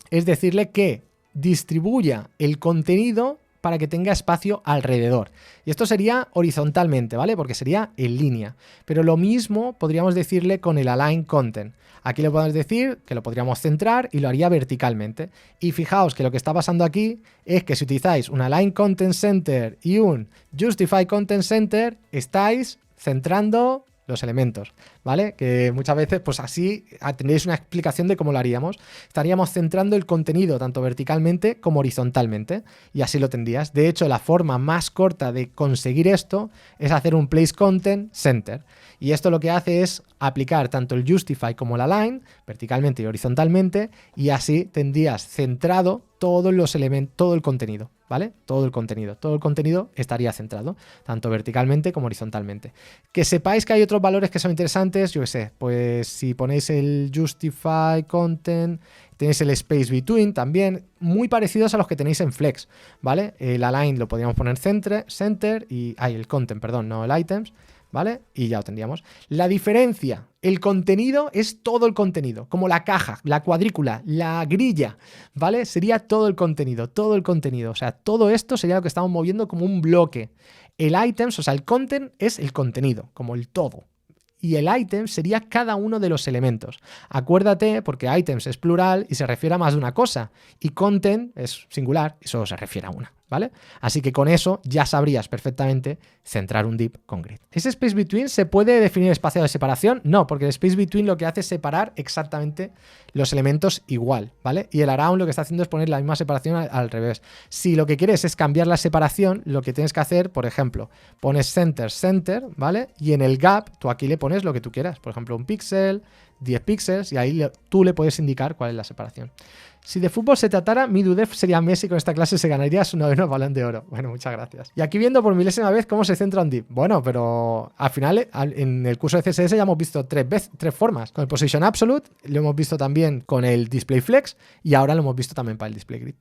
es decirle que distribuya el contenido para que tenga espacio alrededor. Y esto sería horizontalmente, ¿vale? Porque sería en línea. Pero lo mismo podríamos decirle con el Align Content. Aquí le podemos decir que lo podríamos centrar y lo haría verticalmente. Y fijaos que lo que está pasando aquí es que si utilizáis un Align Content Center y un Justify Content Center, estáis centrando los elementos, ¿vale? Que muchas veces, pues así tendréis una explicación de cómo lo haríamos. Estaríamos centrando el contenido tanto verticalmente como horizontalmente y así lo tendrías. De hecho, la forma más corta de conseguir esto es hacer un Place Content Center. Y esto lo que hace es aplicar tanto el Justify como el Align, verticalmente y horizontalmente, y así tendrías centrado todos los elementos, todo el contenido, ¿vale? Todo el contenido estaría centrado, tanto verticalmente como horizontalmente. Que sepáis que hay otros valores que son interesantes, yo qué sé, pues si ponéis el Justify Content, tenéis el Space Between también, muy parecidos a los que tenéis en Flex, ¿vale? El Align lo podríamos poner center y, el Content, perdón, no el Items, ¿vale? Y ya lo tendríamos. La diferencia, el contenido es todo el contenido, como la caja, la cuadrícula, la grilla, ¿vale? Sería todo el contenido, o sea, todo esto sería lo que estamos moviendo como un bloque. El items, o sea, el content es el contenido, como el todo. Y el item sería cada uno de los elementos. Acuérdate, porque items es plural y se refiere a más de una cosa. Y content es singular y solo se refiere a una, ¿vale? Así que con eso ya sabrías perfectamente centrar un div con grid. ¿Ese space between se puede definir espacio de separación? No, porque el space between lo que hace es separar exactamente los elementos igual, ¿vale? Y el around lo que está haciendo es poner la misma separación al revés. Si lo que quieres es cambiar la separación, lo que tienes que hacer, por ejemplo, pones center, ¿vale? Y en el gap tú aquí le pones lo que tú quieras, por ejemplo, un píxel, 10 píxeles, y ahí tú le puedes indicar cuál es la separación. Si de fútbol se tratara, mi Dudef sería Messi, con esta clase se ganaría su noveno Balón de Oro. Bueno, muchas gracias. Y aquí viendo por milésima vez cómo se centra un div. Bueno, pero al final en el curso de CSS ya hemos visto tres formas. Con el Position Absolute, lo hemos visto también con el Display Flex y ahora lo hemos visto también para el Display Grid.